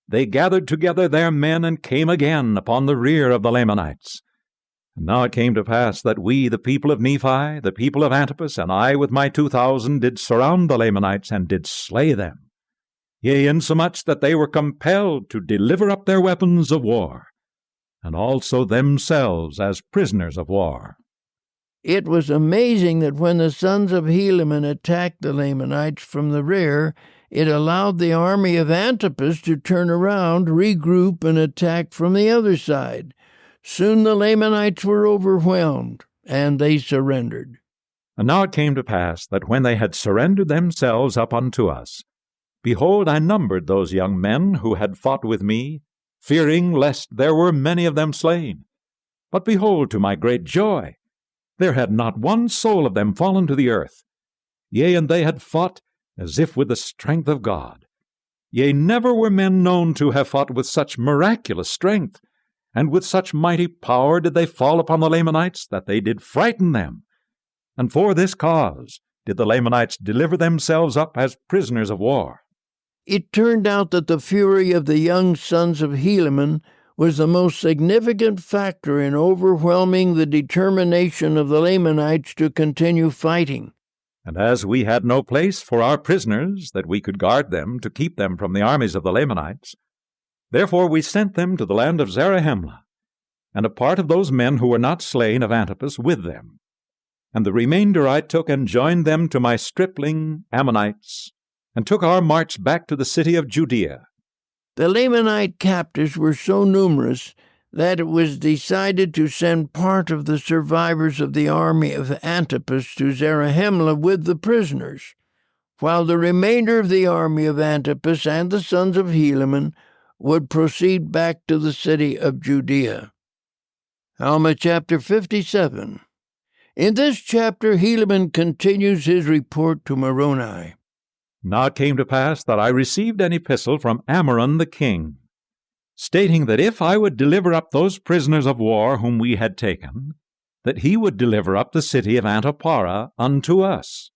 they gathered together their men, and came again upon the rear of the Lamanites. And now it came to pass that we, the people of Nephi, the people of Antipas, and I with my 2,000, did surround the Lamanites, and did slay them. Yea, insomuch that they were compelled to deliver up their weapons of war, and also themselves as prisoners of war. It was amazing that when the sons of Helaman attacked the Lamanites from the rear, it allowed the army of Antipas to turn around, regroup, and attack from the other side. Soon the Lamanites were overwhelmed, and they surrendered. And now it came to pass that when they had surrendered themselves up unto us, behold, I numbered those young men who had fought with me, fearing lest there were many of them slain. But behold, to my great joy, there had not one soul of them fallen to the earth. Yea, and they had fought as if with the strength of God. Yea, never were men known to have fought with such miraculous strength, and with such mighty power did they fall upon the Lamanites, that they did frighten them. And for this cause did the Lamanites deliver themselves up as prisoners of war. It turned out that the fury of the young sons of Helaman was the most significant factor in overwhelming the determination of the Lamanites to continue fighting. And as we had no place for our prisoners, that we could guard them to keep them from the armies of the Lamanites, therefore we sent them to the land of Zarahemla, and a part of those men who were not slain of Antipas with them. And the remainder I took and joined them to my stripling Ammonites, and took our march back to the city of Judea. The Lamanite captives were so numerous that it was decided to send part of the survivors of the army of Antipas to Zarahemla with the prisoners, while the remainder of the army of Antipas and the sons of Helaman would proceed back to the city of Judea. Alma chapter 57. In this chapter, Helaman continues his report to Moroni. Now it came to pass that I received an epistle from Ammoron the king, stating that if I would deliver up those prisoners of war whom we had taken, that he would deliver up the city of Antiparah unto us.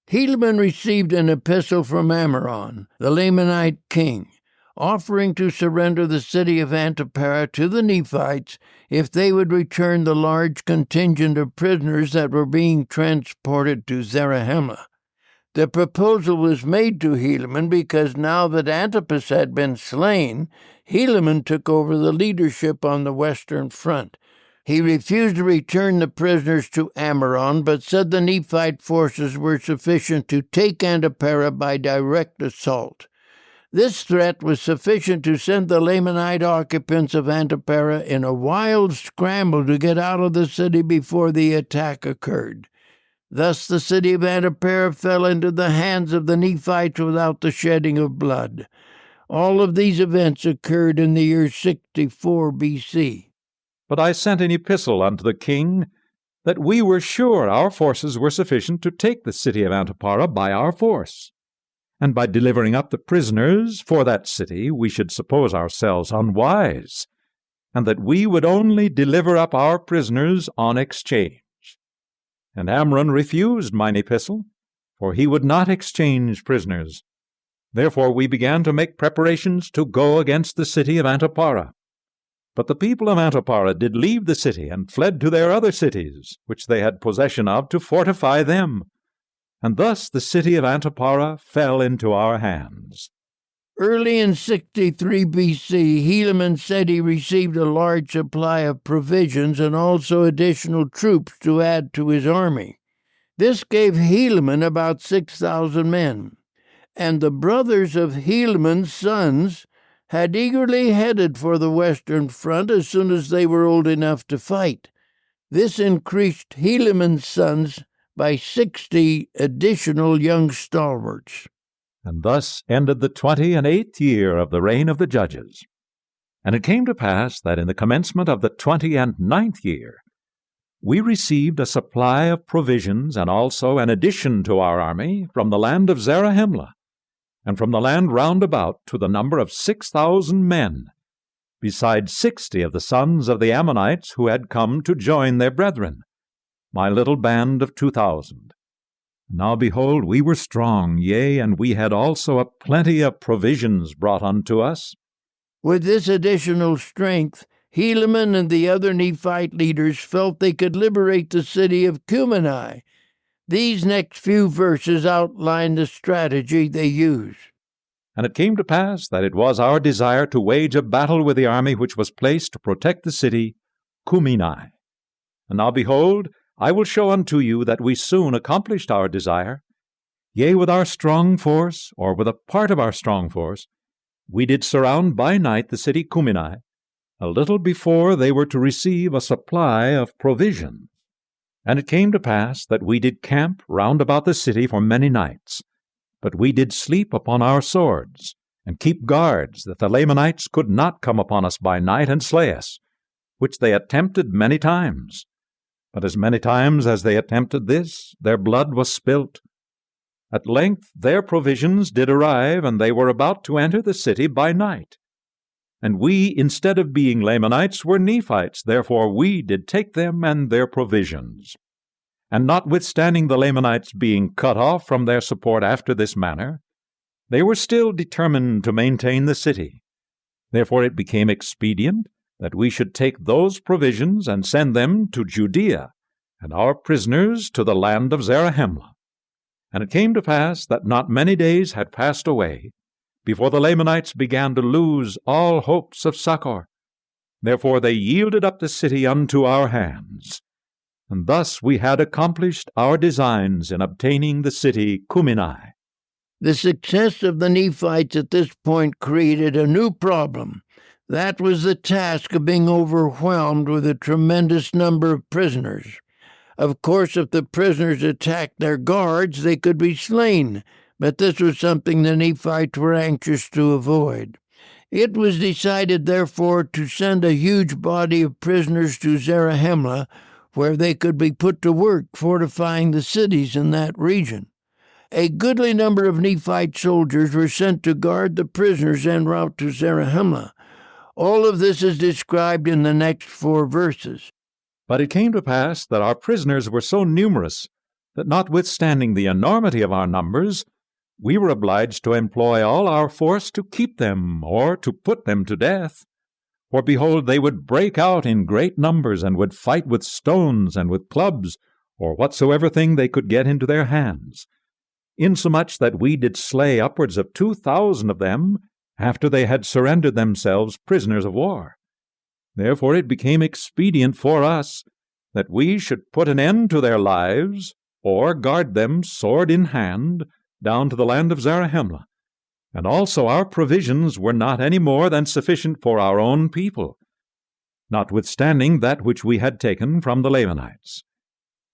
Helaman received an epistle from Ammoron, the Lamanite king, offering to surrender the city of Antiparah to the Nephites if they would return the large contingent of prisoners that were being transported to Zarahemla. The proposal was made to Helaman because now that Antipas had been slain, Helaman took over the leadership on the western front. He refused to return the prisoners to Amoron, but said the Nephite forces were sufficient to take Antiparah by direct assault. This threat was sufficient to send the Lamanite occupants of Antiparah in a wild scramble to get out of the city before the attack occurred. Thus the city of Antiparah fell into the hands of the Nephites without the shedding of blood. All of these events occurred in the year 64 B.C. But I sent an epistle unto the king, that we were sure our forces were sufficient to take the city of Antiparah by our force. And by delivering up the prisoners for that city, we should suppose ourselves unwise, and that we would only deliver up our prisoners on exchange. And Amram refused mine epistle, for he would not exchange prisoners. Therefore we began to make preparations to go against the city of Antiparah. But the people of Antiparah did leave the city, and fled to their other cities, which they had possession of, to fortify them. And thus the city of Antiparah fell into our hands. Early in 63 B.C., Helaman said he received a large supply of provisions and also additional troops to add to his army. This gave Helaman about 6,000 men. And the brothers of Helaman's sons had eagerly headed for the western front as soon as they were old enough to fight. This increased Helaman's sons by 60 additional young stalwarts. And thus ended the 28th year of the reign of the judges. And it came to pass that in the commencement of the 29th year, we received a supply of provisions and also an addition to our army from the land of Zarahemla, and from the land round about to the number of 6,000 men, besides 60 of the sons of the Ammonites who had come to join their brethren, my little band of 2,000. Now behold, we were strong, yea, and we had also a plenty of provisions brought unto us. With this additional strength, Helaman and the other Nephite leaders felt they could liberate the city of Cumeni. These next few verses outline the strategy they used. And it came to pass that it was our desire to wage a battle with the army which was placed to protect the city, Cumeni. And now behold, I will show unto you that we soon accomplished our desire. Yea, with our strong force, or with a part of our strong force, we did surround by night the city Cumeni, a little before they were to receive a supply of provisions. And it came to pass that we did camp round about the city for many nights, but we did sleep upon our swords, and keep guards, that the Lamanites could not come upon us by night and slay us, which they attempted many times. But as many times as they attempted this, their blood was spilt. At length their provisions did arrive, and they were about to enter the city by night. And we, instead of being Lamanites, were Nephites, therefore we did take them and their provisions. And notwithstanding the Lamanites being cut off from their support after this manner, they were still determined to maintain the city. Therefore it became expedient that we should take those provisions and send them to Judea, and our prisoners to the land of Zarahemla. And it came to pass that not many days had passed away before the Lamanites began to lose all hopes of succor. Therefore they yielded up the city unto our hands. And thus we had accomplished our designs in obtaining the city Cumeni. The success of the Nephites at this point created a new problem. That was the task of being overwhelmed with a tremendous number of prisoners. Of course, if the prisoners attacked their guards, they could be slain, but this was something the Nephites were anxious to avoid. It was decided, therefore, to send a huge body of prisoners to Zarahemla, where they could be put to work fortifying the cities in that region. A goodly number of Nephite soldiers were sent to guard the prisoners en route to Zarahemla. All of this is described in the next 4 verses. But it came to pass that our prisoners were so numerous that notwithstanding the enormity of our numbers, we were obliged to employ all our force to keep them, or to put them to death. For behold, they would break out in great numbers, and would fight with stones and with clubs, or whatsoever thing they could get into their hands, insomuch that we did slay upwards of 2,000 of them, after they had surrendered themselves prisoners of war. Therefore it became expedient for us that we should put an end to their lives, or guard them sword in hand, down to the land of Zarahemla. And also our provisions were not any more than sufficient for our own people, notwithstanding that which we had taken from the Lamanites.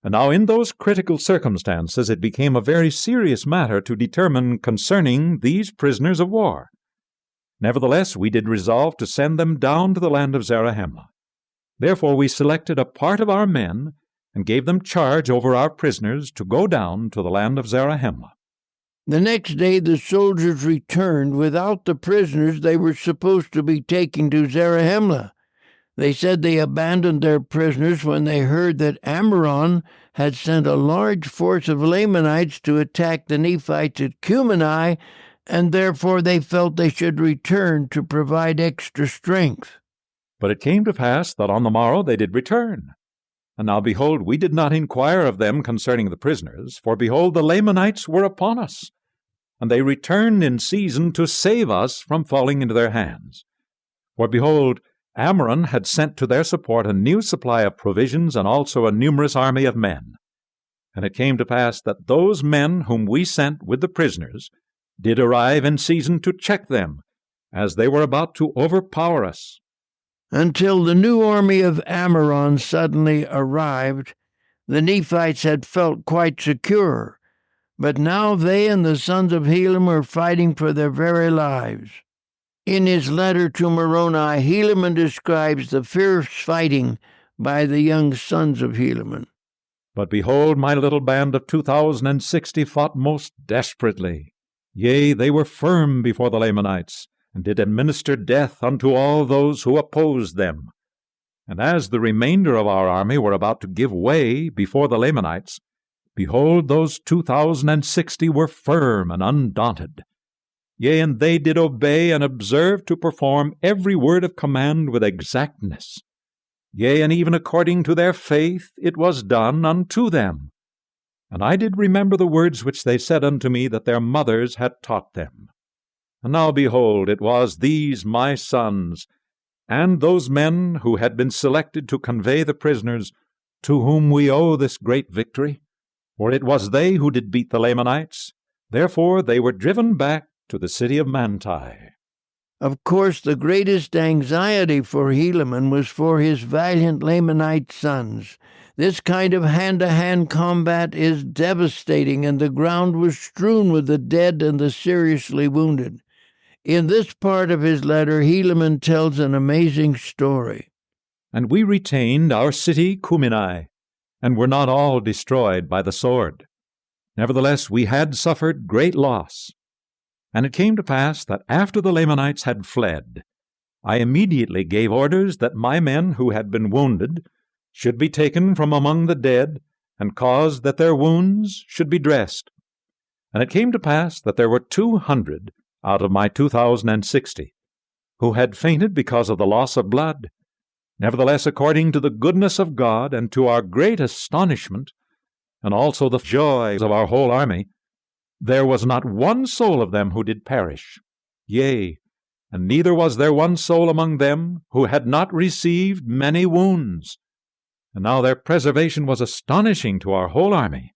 And now in those critical circumstances it became a very serious matter to determine concerning these prisoners of war. Nevertheless, we did resolve to send them down to the land of Zarahemla. Therefore we selected a part of our men, and gave them charge over our prisoners to go down to the land of Zarahemla. The next day the soldiers returned without the prisoners they were supposed to be taking to Zarahemla. They said they abandoned their prisoners when they heard that Amidst had sent a large force of Lamanites to attack the Nephites at Cumeni, and therefore they felt they should return to provide extra strength. But it came to pass that on the morrow they did return. And now, behold, we did not inquire of them concerning the prisoners, for behold, the Lamanites were upon us, and they returned in season to save us from falling into their hands. For behold, Amidst had sent to their support a new supply of provisions, and also a numerous army of men. And it came to pass that those men whom we sent with the prisoners did arrive in season to check them, as they were about to overpower us. Until the new army of Amidst suddenly arrived, the Nephites had felt quite secure, but now they and the sons of Helaman were fighting for their very lives. In his letter to Moroni, Helaman describes the fierce fighting by the young sons of Helaman. But behold, my little band of 2,060 fought most desperately. Yea, they were firm before the Lamanites, and did administer death unto all those who opposed them. And as the remainder of our army were about to give way before the Lamanites, behold, those 2,060 were firm and undaunted. Yea, and they did obey and observe to perform every word of command with exactness. Yea, and even according to their faith it was done unto them. And I did remember the words which they said unto me that their mothers had taught them. And now, behold, it was these my sons, and those men who had been selected to convey the prisoners, to whom we owe this great victory. For it was they who did beat the Lamanites. Therefore they were driven back to the city of Manti. Of course, the greatest anxiety for Helaman was for his valiant Lamanite sons. This kind of hand-to-hand combat is devastating, and the ground was strewn with the dead and the seriously wounded. In this part of his letter, Helaman tells an amazing story. And we retained our city Cumeni, and were not all destroyed by the sword. Nevertheless, we had suffered great loss. And it came to pass that after the Lamanites had fled, I immediately gave orders that my men who had been wounded should be taken from among the dead, and caused that their wounds should be dressed. And it came to pass that there were 200 out of my 2,060 who had fainted because of the loss of blood. Nevertheless, according to the goodness of God, and to our great astonishment, and also the joy of our whole army, there was not one soul of them who did perish. Yea, and neither was there one soul among them who had not received many wounds. And now their preservation was astonishing to our whole army.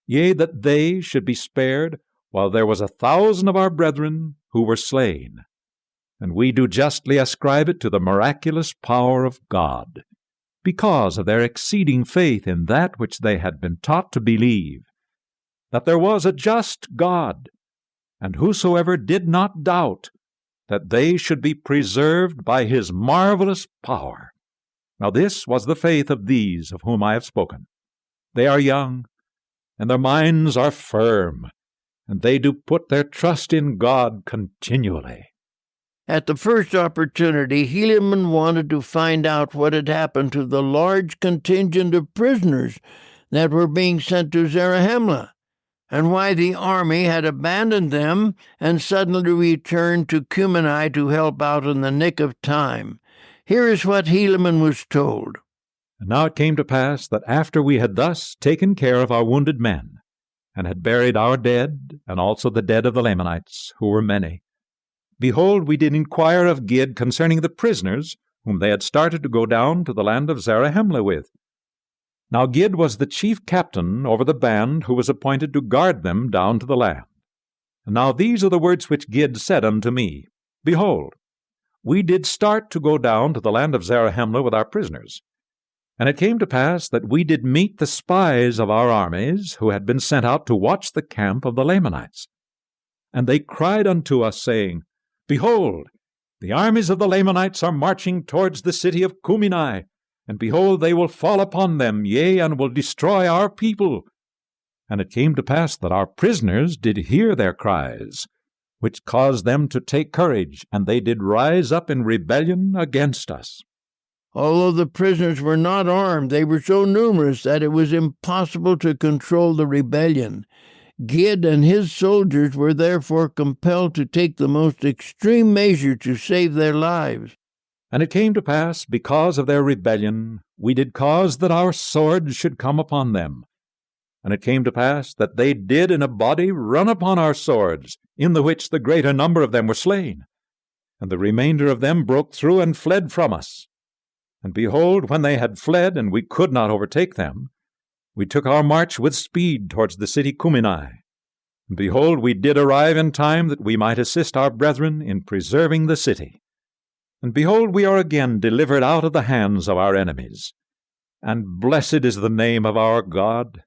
Yea, that they should be spared, while there was 1,000 of our brethren who were slain. And we do justly ascribe it to the miraculous power of God, because of their exceeding faith in that which they had been taught to believe, that there was a just God, and whosoever did not doubt, that they should be preserved by his marvelous power. Now this was the faith of these of whom I have spoken. They are young, and their minds are firm, and they do put their trust in God continually. At the first opportunity, Helaman wanted to find out what had happened to the large contingent of prisoners that were being sent to Zarahemla. and why the army had abandoned them and suddenly returned to Cumini to help out in the nick of time. Here is what Helaman was told. And now it came to pass that after we had thus taken care of our wounded men, and had buried our dead, and also the dead of the Lamanites, who were many, behold, we did inquire of Gid concerning the prisoners whom they had started to go down to the land of Zarahemla with. Now Gid was the chief captain over the band who was appointed to guard them down to the land. And now these are the words which Gid said unto me. Behold, we did start to go down to the land of Zarahemla with our prisoners. And it came to pass that we did meet the spies of our armies, who had been sent out to watch the camp of the Lamanites. And they cried unto us, saying, Behold, the armies of the Lamanites are marching towards the city of Cumini, and behold, they will fall upon them, yea, and will destroy our people. And it came to pass that our prisoners did hear their cries, which caused them to take courage, and they did rise up in rebellion against us. Although the prisoners were not armed, they were so numerous that it was impossible to control the rebellion. Gid and his soldiers were therefore compelled to take the most extreme measure to save their lives. And it came to pass, because of their rebellion, we did cause that our swords should come upon them. And it came to pass that they did in a body run upon our swords, in the which the greater number of them were slain. And the remainder of them broke through and fled from us. And behold, when they had fled, and we could not overtake them, we took our march with speed towards the city Cumini. And behold, we did arrive in time that we might assist our brethren in preserving the city. And behold, we are again delivered out of the hands of our enemies. And blessed is the name of our God.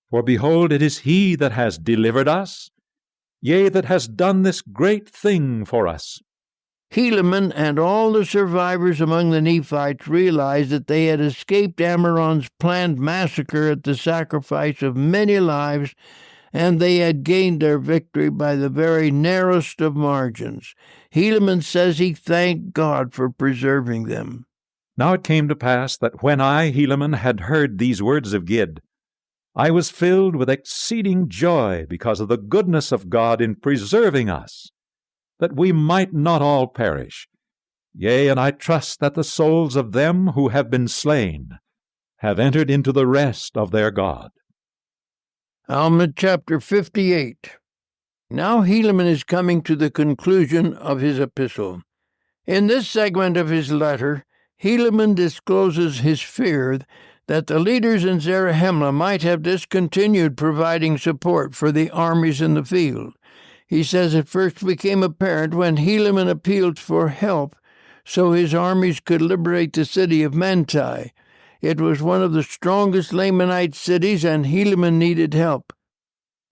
For behold, it is He that has delivered us, yea, that has done this great thing for us. Helaman and all the survivors among the Nephites realized that they had escaped Ammoron's planned massacre at the sacrifice of many lives, and they had gained their victory by the very narrowest of margins. Helaman says he thanked God for preserving them. Now it came to pass that when I, Helaman, had heard these words of Gid, I was filled with exceeding joy because of the goodness of God in preserving us, that we might not all perish. Yea, and I trust that the souls of them who have been slain have entered into the rest of their God. Alma chapter 58. Now Helaman is coming to the conclusion of his epistle. In this segment of his letter, Helaman discloses his fear that the leaders in Zarahemla might have discontinued providing support for the armies in the field. He says it first became apparent when Helaman appealed for help so his armies could liberate the city of Manti. It was one of the strongest Lamanite cities, and Helaman needed help.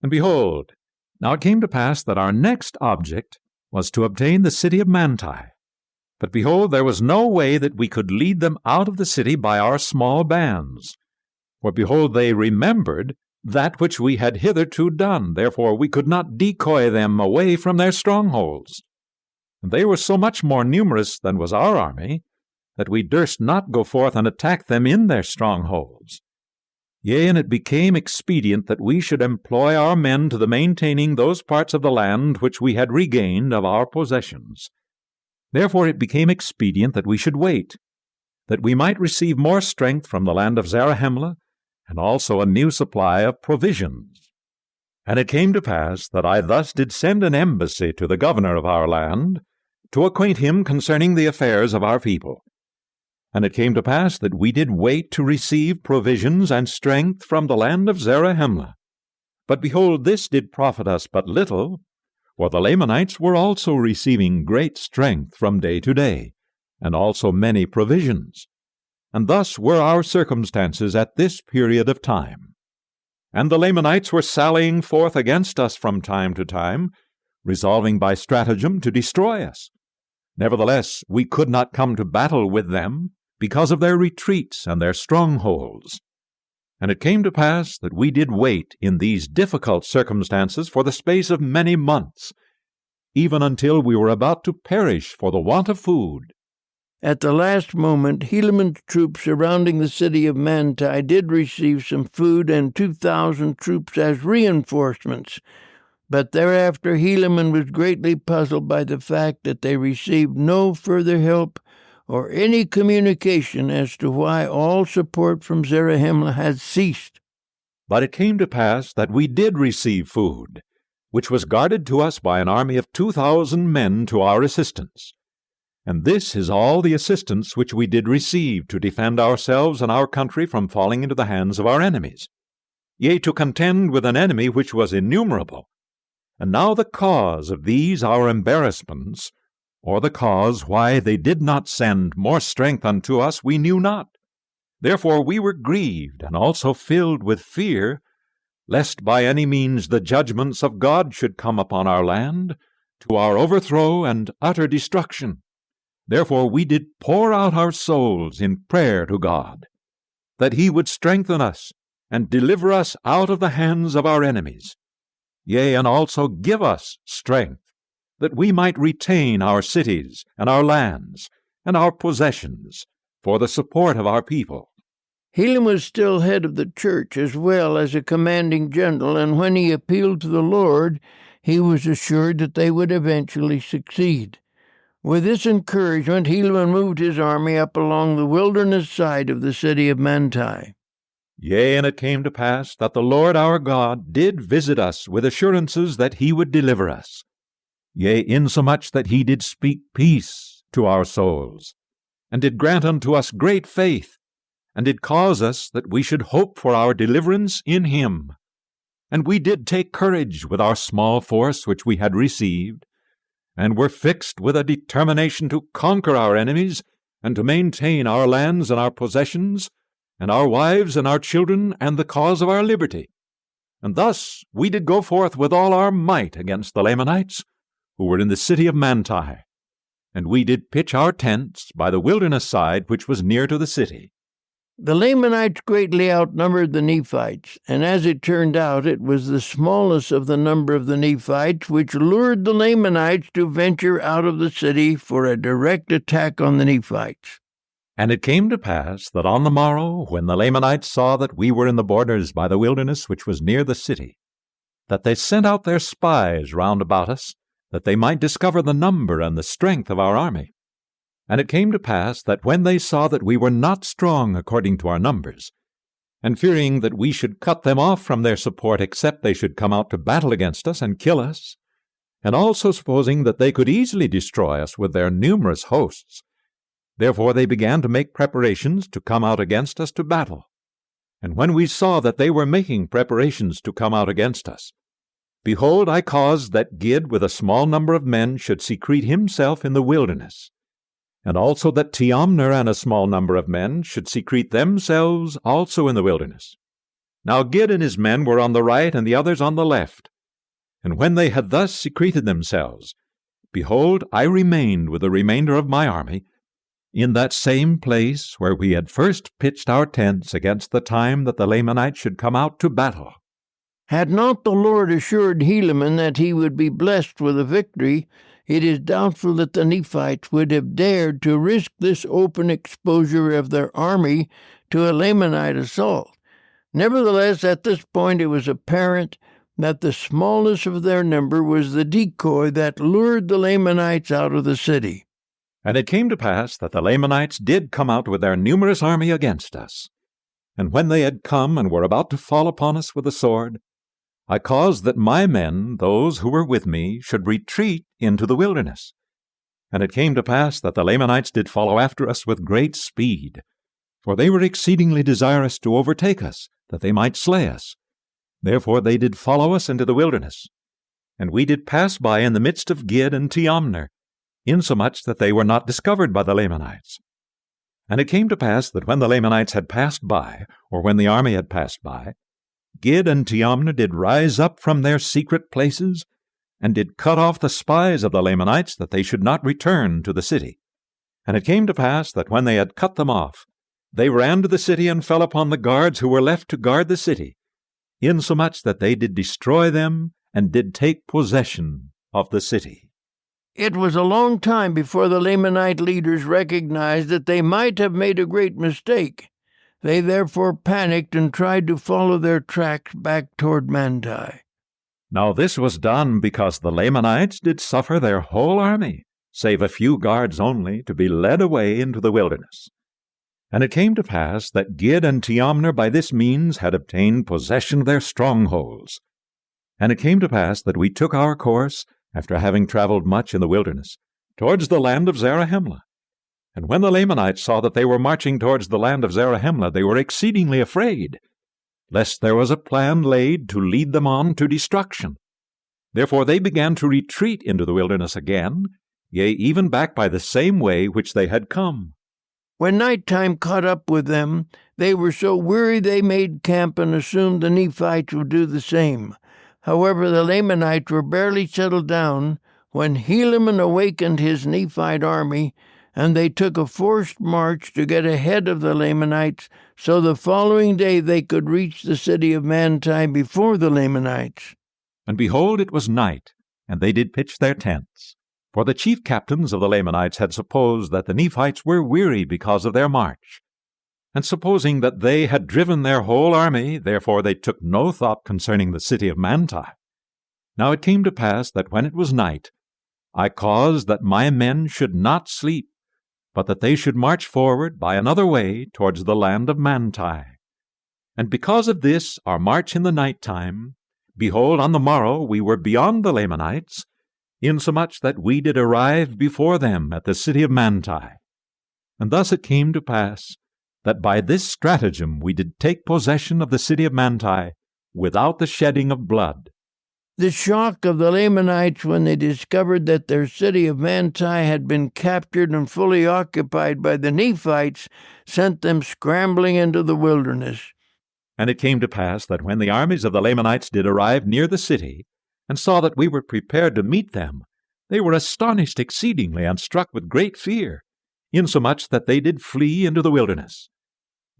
And behold, now it came to pass that our next object was to obtain the city of Manti. But behold, there was no way that we could lead them out of the city by our small bands. For behold, they remembered that which we had hitherto done, therefore we could not decoy them away from their strongholds. And they were so much more numerous than was our army, that we durst not go forth and attack them in their strongholds. Yea, and it became expedient that we should employ our men to the maintaining those parts of the land which we had regained of our possessions. Therefore it became expedient that we should wait, that we might receive more strength from the land of Zarahemla, and also a new supply of provisions. And it came to pass that I thus did send an embassy to the governor of our land, to acquaint him concerning the affairs of our people. And it came to pass that we did wait to receive provisions and strength from the land of Zarahemla. But behold, this did profit us but little, for the Lamanites were also receiving great strength from day to day, and also many provisions. And thus were our circumstances at this period of time. And the Lamanites were sallying forth against us from time to time, resolving by stratagem to destroy us. Nevertheless, we could not come to battle with them, because of their retreats and their strongholds. And it came to pass that we did wait in these difficult circumstances for the space of many months, even until we were about to perish for the want of food. At the last moment, Helaman's troops surrounding the city of Manti did receive some food and 2,000 troops as reinforcements. But thereafter Helaman was greatly puzzled by the fact that they received no further help or any communication as to why all support from Zarahemla had ceased. But it came to pass that we did receive food, which was guarded to us by an army of 2,000 men to our assistance. And this is all the assistance which we did receive to defend ourselves and our country from falling into the hands of our enemies, yea, to contend with an enemy which was innumerable. And now the cause of these our embarrassments, or the cause why they did not send more strength unto us, we knew not. Therefore we were grieved, and also filled with fear, lest by any means the judgments of God should come upon our land, to our overthrow and utter destruction. Therefore we did pour out our souls in prayer to God, that he would strengthen us, and deliver us out of the hands of our enemies, yea, and also give us strength, that we might retain our cities, and our lands, and our possessions, for the support of our people. Helam was still head of the church as well as a commanding general, and when he appealed to the Lord, he was assured that they would eventually succeed. With this encouragement, Helaman moved his army up along the wilderness side of the city of Manti. Yea, and it came to pass that the Lord our God did visit us with assurances that he would deliver us, yea, insomuch that he did speak peace to our souls, and did grant unto us great faith, and did cause us that we should hope for our deliverance in him. And we did take courage with our small force which we had received, and were fixed with a determination to conquer our enemies, and to maintain our lands and our possessions, and our wives and our children, and the cause of our liberty. And thus we did go forth with all our might against the Lamanites, who were in the city of Manti. And we did pitch our tents by the wilderness side which was near to the city. The Lamanites greatly outnumbered the Nephites, and as it turned out, it was the smallness of the number of the Nephites which lured the Lamanites to venture out of the city for a direct attack on the Nephites. And it came to pass that on the morrow, when the Lamanites saw that we were in the borders by the wilderness which was near the city, that they sent out their spies round about us, that they might discover the number and the strength of our army. And it came to pass that when they saw that we were not strong according to our numbers, and fearing that we should cut them off from their support except they should come out to battle against us and kill us, and also supposing that they could easily destroy us with their numerous hosts, therefore they began to make preparations to come out against us to battle. And when we saw that they were making preparations to come out against us, behold, I caused that Gid with a small number of men should secrete himself in the wilderness, and also that Teomner and a small number of men should secrete themselves also in the wilderness. Now Gid and his men were on the right and the others on the left. And when they had thus secreted themselves, behold, I remained with the remainder of my army in that same place where we had first pitched our tents against the time that the Lamanites should come out to battle. Had not the Lord assured Helaman that he would be blessed with a victory, it is doubtful that the Nephites would have dared to risk this open exposure of their army to a Lamanite assault. Nevertheless, at this point it was apparent that the smallness of their number was the decoy that lured the Lamanites out of the city. And it came to pass that the Lamanites did come out with their numerous army against us. And when they had come and were about to fall upon us with the sword, I caused that my men, those who were with me, should retreat into the wilderness. And it came to pass that the Lamanites did follow after us with great speed, for they were exceedingly desirous to overtake us, that they might slay us. Therefore they did follow us into the wilderness. And we did pass by in the midst of Gid and Teomner, insomuch that they were not discovered by the Lamanites. And it came to pass that when the Lamanites had passed by, or when the army had passed by, Gid and Teomner did rise up from their secret places, and did cut off the spies of the Lamanites, that they should not return to the city. And it came to pass that when they had cut them off, they ran to the city and fell upon the guards who were left to guard the city, insomuch that they did destroy them, and did take possession of the city. It was a long time before the Lamanite leaders recognized that they might have made a great mistake. They therefore panicked and tried to follow their tracks back toward Manti. Now this was done because the Lamanites did suffer their whole army, save a few guards only, to be led away into the wilderness. And it came to pass that Gid and Teomner by this means had obtained possession of their strongholds. And it came to pass that we took our course, after having traveled much in the wilderness, towards the land of Zarahemla. And when the Lamanites saw that they were marching towards the land of Zarahemla, they were exceedingly afraid, lest there was a plan laid to lead them on to destruction. Therefore they began to retreat into the wilderness again, yea, even back by the same way which they had come. When night time caught up with them, they were so weary they made camp and assumed the Nephites would do the same. However, the Lamanites were barely settled down when Helaman awakened his Nephite army, and they took a forced march to get ahead of the Lamanites, so the following day they could reach the city of Manti before the Lamanites. And behold, it was night, and they did pitch their tents. For the chief captains of the Lamanites had supposed that the Nephites were weary because of their march. And supposing that they had driven their whole army, therefore they took no thought concerning the city of Manti. Now it came to pass that when it was night, I caused that my men should not sleep, but that they should march forward by another way towards the land of Manti. And because of this our march in the night time, behold, on the morrow we were beyond the Lamanites, insomuch that we did arrive before them at the city of Manti. And thus it came to pass that by this stratagem we did take possession of the city of Manti without the shedding of blood. The shock of the Lamanites when they discovered that their city of Manti had been captured and fully occupied by the Nephites sent them scrambling into the wilderness. And it came to pass that when the armies of the Lamanites did arrive near the city, and saw that we were prepared to meet them, they were astonished exceedingly, and struck with great fear, insomuch that they did flee into the wilderness.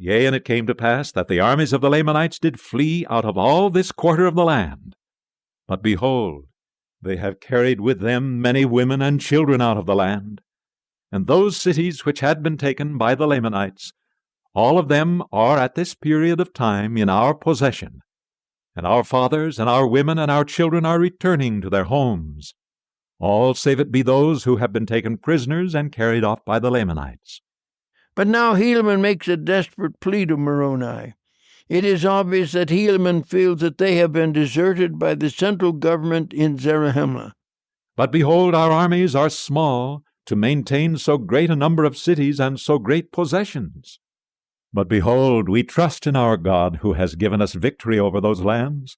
Yea, and it came to pass that the armies of the Lamanites did flee out of all this quarter of the land. But behold, they have carried with them many women and children out of the land. And those cities which had been taken by the Lamanites, all of them are at this period of time in our possession. And our fathers and our women and our children are returning to their homes, all save it be those who have been taken prisoners and carried off by the Lamanites. But now Helaman makes a desperate plea to Moroni. It is obvious that Helaman feels that they have been deserted by the central government in Zarahemla. But behold, our armies are small to maintain so great a number of cities and so great possessions. But behold, we trust in our God who has given us victory over those lands,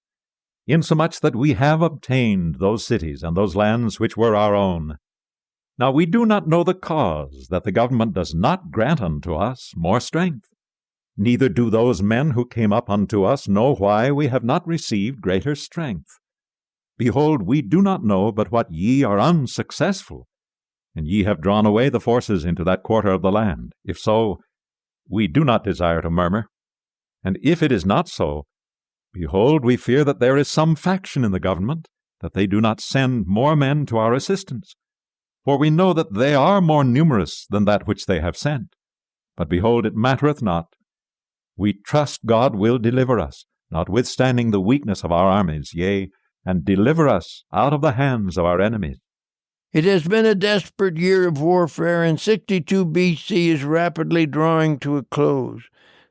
insomuch that we have obtained those cities and those lands which were our own. Now we do not know the cause that the government does not grant unto us more strength. Neither do those men who came up unto us know why we have not received greater strength. Behold, we do not know but what ye are unsuccessful, and ye have drawn away the forces into that quarter of the land. If so, we do not desire to murmur. And if it is not so, behold, we fear that there is some faction in the government, that they do not send more men to our assistance. For we know that they are more numerous than that which they have sent. But behold, it mattereth not. We trust God will deliver us, notwithstanding the weakness of our armies, yea, and deliver us out of the hands of our enemies. It has been a desperate year of warfare, and 62 B.C. is rapidly drawing to a close.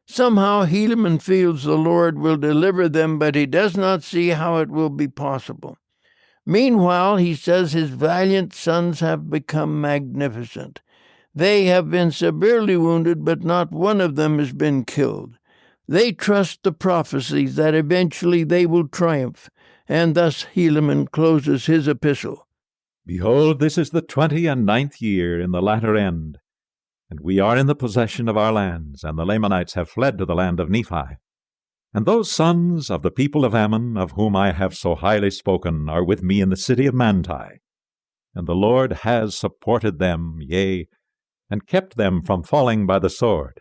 Somehow Helaman feels the Lord will deliver them, but he does not see how it will be possible. Meanwhile, he says his valiant sons have become magnificent. They have been severely wounded, but not one of them has been killed. They trust the prophecies that eventually they will triumph, and thus Helaman closes his epistle. Behold, this is the 29th year in the latter end, and we are in the possession of our lands, and the Lamanites have fled to the land of Nephi. And those sons of the people of Ammon, of whom I have so highly spoken, are with me in the city of Manti. And the Lord has supported them, yea, and kept them from falling by the sword,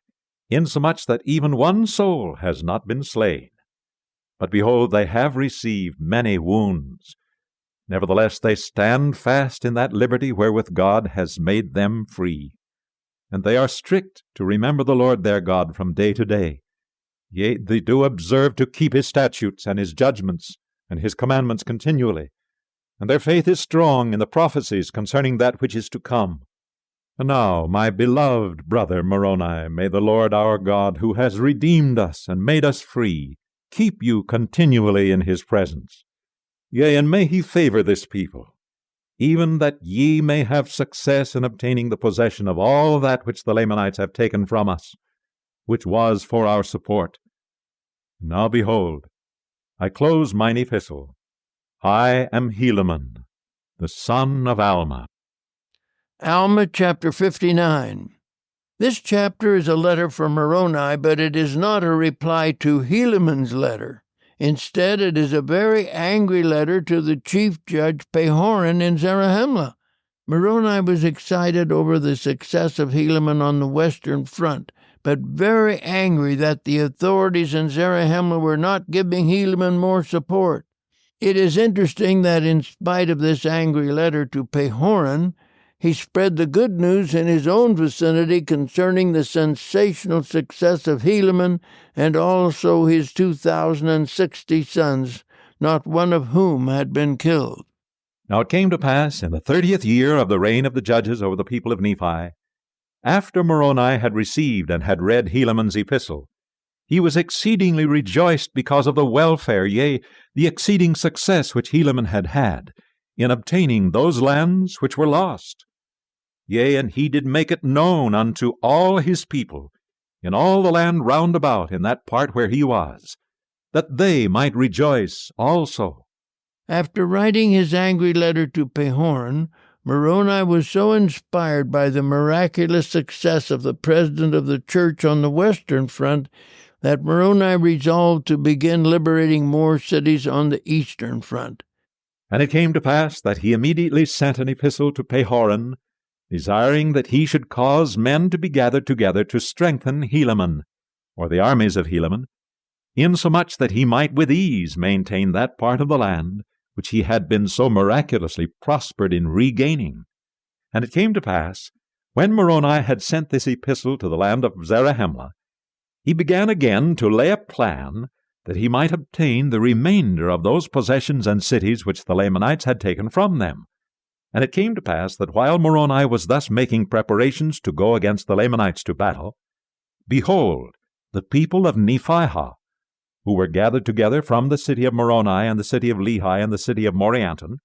insomuch that even one soul has not been slain. But behold, they have received many wounds. Nevertheless, they stand fast in that liberty wherewith God has made them free. And they are strict to remember the Lord their God from day to day. Yea, they do observe to keep his statutes and his judgments and his commandments continually. And their faith is strong in the prophecies concerning that which is to come. And now, my beloved brother Moroni, may the Lord our God, who has redeemed us and made us free, keep you continually in his presence. Yea, and may he favor this people, even that ye may have success in obtaining the possession of all that which the Lamanites have taken from us, which was for our support. Now behold, I close mine epistle. I am Helaman, the son of Alma. Alma chapter 59. This chapter is a letter from Moroni, but it is not a reply to Helaman's letter. Instead, it is a very angry letter to the chief judge Pahoran in Zarahemla. Moroni was excited over the success of Helaman on the western front, but very angry that the authorities in Zarahemla were not giving Helaman more support. It is interesting that in spite of this angry letter to Pahoran, he spread the good news in his own vicinity concerning the sensational success of Helaman and also his 2,060 sons, not one of whom had been killed. Now it came to pass in the 30th year of the reign of the judges over the people of Nephi, after Moroni had received and had read Helaman's epistle, he was exceedingly rejoiced because of the welfare, yea, the exceeding success which Helaman had had in obtaining those lands which were lost. Yea, and he did make it known unto all his people, in all the land round about in that part where he was, that they might rejoice also. After writing his angry letter to Pahoran, Moroni was so inspired by the miraculous success of the president of the church on the western front that Moroni resolved to begin liberating more cities on the eastern front. And it came to pass that he immediately sent an epistle to Pahoran, desiring that he should cause men to be gathered together to strengthen Helaman, or the armies of Helaman, insomuch that he might with ease maintain that part of the land which he had been so miraculously prospered in regaining. And it came to pass, when Moroni had sent this epistle to the land of Zarahemla, he began again to lay a plan that he might obtain the remainder of those possessions and cities which the Lamanites had taken from them. And it came to pass that while Moroni was thus making preparations to go against the Lamanites to battle, behold, the people of Nephihah, who were gathered together from the city of Moroni and the city of Lehi and the city of Morianton,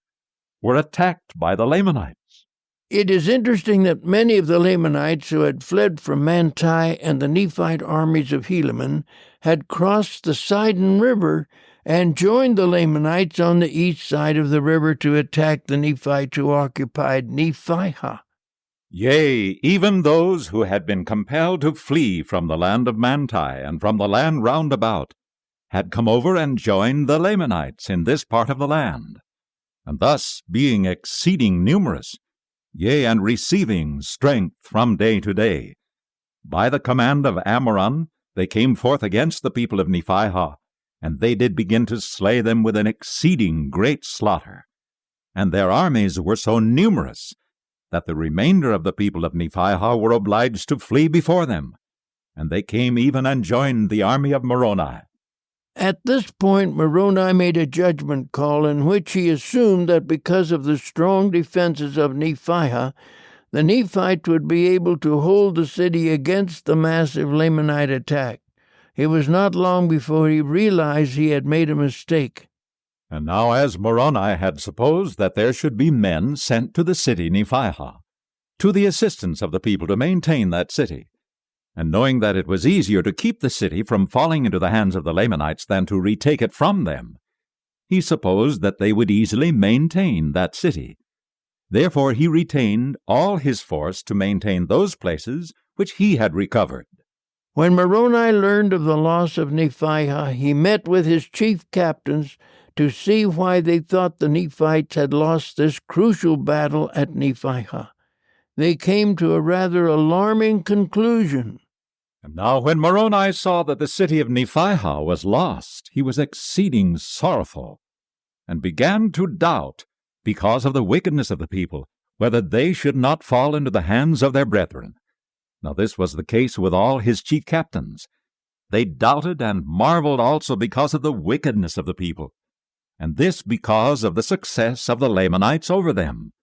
were attacked by the Lamanites. It is interesting that many of the Lamanites who had fled from Manti and the Nephite armies of Helaman had crossed the Sidon River and joined the Lamanites on the east side of the river to attack the Nephites who occupied Nephihah. Yea, even those who had been compelled to flee from the land of Manti and from the land round about had come over and joined the Lamanites in this part of the land, and thus, being exceeding numerous, yea, and receiving strength from day to day, by the command of Ammoron they came forth against the people of Nephihah, and they did begin to slay them with an exceeding great slaughter. And their armies were so numerous that the remainder of the people of Nephihah were obliged to flee before them, and they came even and joined the army of Moroni. At this point, Moroni made a judgment call in which he assumed that because of the strong defenses of Nephihah, the Nephites would be able to hold the city against the massive Lamanite attack. It was not long before he realized he had made a mistake. And now as Moroni had supposed that there should be men sent to the city Nephihah, to the assistance of the people to maintain that city, and knowing that it was easier to keep the city from falling into the hands of the Lamanites than to retake it from them, he supposed that they would easily maintain that city. Therefore he retained all his force to maintain those places which he had recovered. When Moroni learned of the loss of Nephihah, he met with his chief captains to see why they thought the Nephites had lost this crucial battle at Nephihah. They came to a rather alarming conclusion. And now when Moroni saw that the city of Nephihah was lost, he was exceeding sorrowful, and began to doubt because of the wickedness of the people, whether they should not fall into the hands of their brethren. Now this was the case with all his chief captains. They doubted and marveled also because of the wickedness of the people, and this because of the success of the Lamanites over them.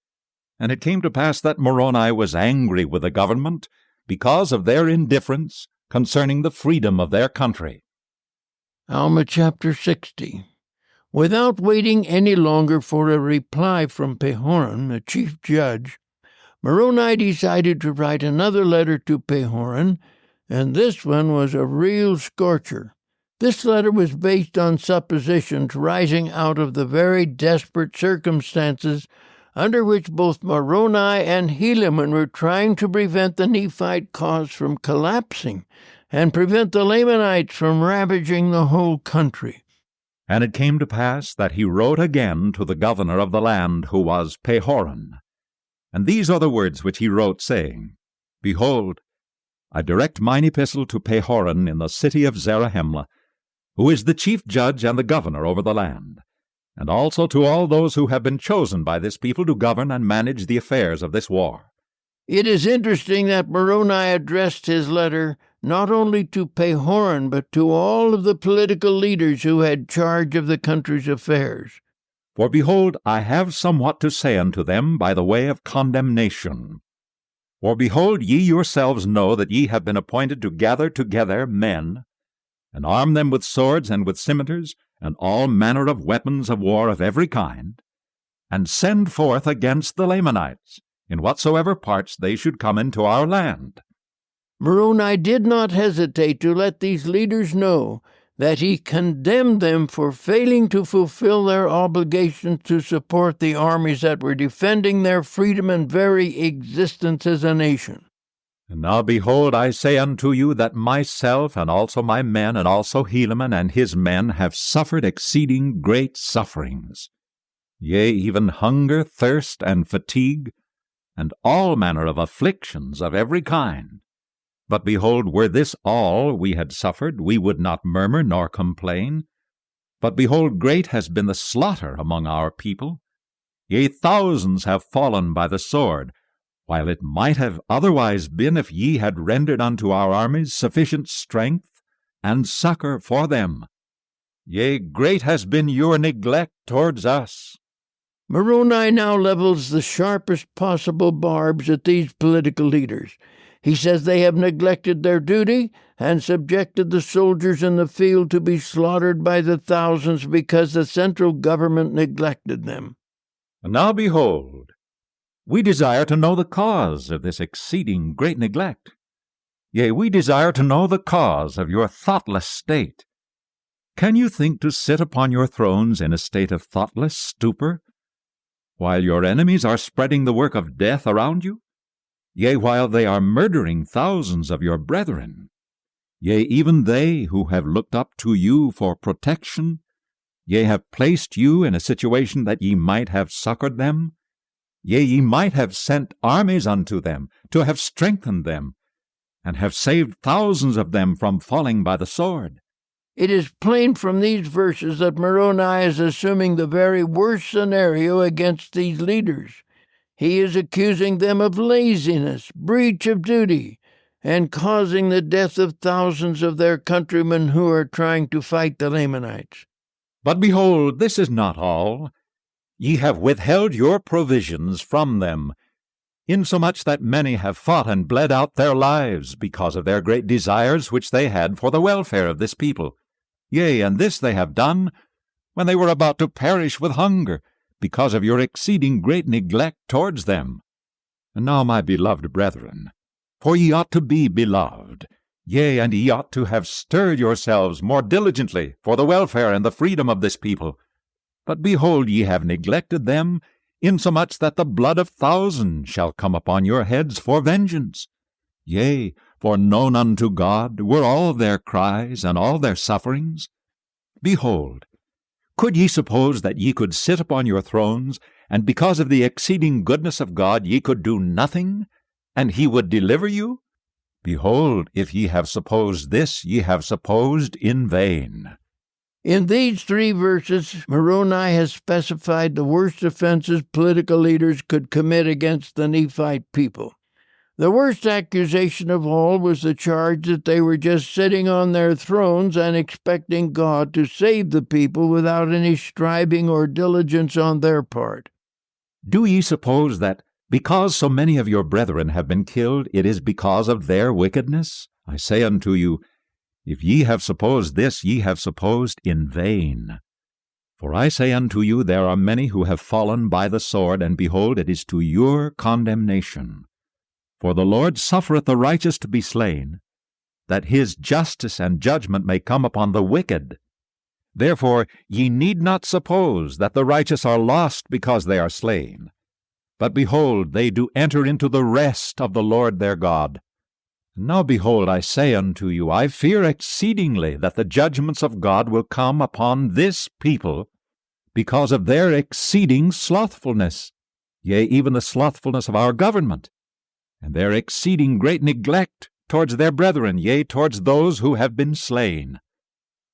And it came to pass that Moroni was angry with the government because of their indifference concerning the freedom of their country. Alma chapter 60. Without waiting any longer for a reply from Pehoran, the chief judge, Moroni decided to write another letter to Pehoran, and this one was a real scorcher. This letter was based on suppositions rising out of the very desperate circumstances under which both Moroni and Helaman were trying to prevent the Nephite cause from collapsing and prevent the Lamanites from ravaging the whole country. And it came to pass that he wrote again to the governor of the land, who was Pehoran. And these are the words which he wrote, saying, Behold, I direct mine epistle to Pehoran in the city of Zarahemla, who is the chief judge and the governor over the land, and also to all those who have been chosen by this people to govern and manage the affairs of this war. It is interesting that Moroni addressed his letter not only to Pehoran, but to all of the political leaders who had charge of the country's affairs. For behold, I have somewhat to say unto them by the way of condemnation. For behold, ye yourselves know that ye have been appointed to gather together men, and arm them with swords and with scimitars, and all manner of weapons of war of every kind, and send forth against the Lamanites, in whatsoever parts they should come into our land. Moroni did not hesitate to let these leaders know that he condemned them for failing to fulfill their obligations to support the armies that were defending their freedom and very existence as a nation. And now behold, I say unto you that myself and also my men and also Helaman and his men have suffered exceeding great sufferings, yea, even hunger, thirst, and fatigue, and all manner of afflictions of every kind. But behold, were this all we had suffered, we would not murmur nor complain. But behold, great has been the slaughter among our people. Yea, thousands have fallen by the sword, while it might have otherwise been if ye had rendered unto our armies sufficient strength and succor for them. Yea, great has been your neglect towards us. Moroni now levels the sharpest possible barbs at these political leaders. He says they have neglected their duty and subjected the soldiers in the field to be slaughtered by the thousands because the central government neglected them. And now behold, we desire to know the cause of this exceeding great neglect. Yea, we desire to know the cause of your thoughtless state. Can you think to sit upon your thrones in a state of thoughtless stupor, while your enemies are spreading the work of death around you? Yea, while they are murdering thousands of your brethren, yea, even they who have looked up to you for protection, yea, have placed you in a situation that ye might have succored them, yea, ye might have sent armies unto them, to have strengthened them, and have saved thousands of them from falling by the sword. It is plain from these verses that Moroni is assuming the very worst scenario against these leaders. He is accusing them of laziness, breach of duty, and causing the death of thousands of their countrymen who are trying to fight the Lamanites. But behold, this is not all. Ye have withheld your provisions from them, insomuch that many have fought and bled out their lives because of their great desires which they had for the welfare of this people. Yea, and this they have done when they were about to perish with hunger, because of your exceeding great neglect towards them. And now, my beloved brethren, for ye ought to be beloved, yea, and ye ought to have stirred yourselves more diligently for the welfare and the freedom of this people. But behold, ye have neglected them, insomuch that the blood of thousands shall come upon your heads for vengeance. Yea, for known unto God were all their cries and all their sufferings. Behold, could ye suppose that ye could sit upon your thrones, and because of the exceeding goodness of God ye could do nothing, and he would deliver you? Behold, if ye have supposed this, ye have supposed in vain. In these 3 verses, Moroni has specified the worst offenses political leaders could commit against the Nephite people. The worst accusation of all was the charge that they were just sitting on their thrones and expecting God to save the people without any striving or diligence on their part. Do ye suppose that, because so many of your brethren have been killed, it is because of their wickedness? I say unto you, if ye have supposed this, ye have supposed in vain. For I say unto you, there are many who have fallen by the sword, and behold, it is to your condemnation. For the Lord suffereth the righteous to be slain, that his justice and judgment may come upon the wicked. Therefore ye need not suppose that the righteous are lost because they are slain. But behold, they do enter into the rest of the Lord their God. Now behold, I say unto you, I fear exceedingly that the judgments of God will come upon this people because of their exceeding slothfulness, yea, even the slothfulness of our government, and their exceeding great neglect towards their brethren, yea, towards those who have been slain.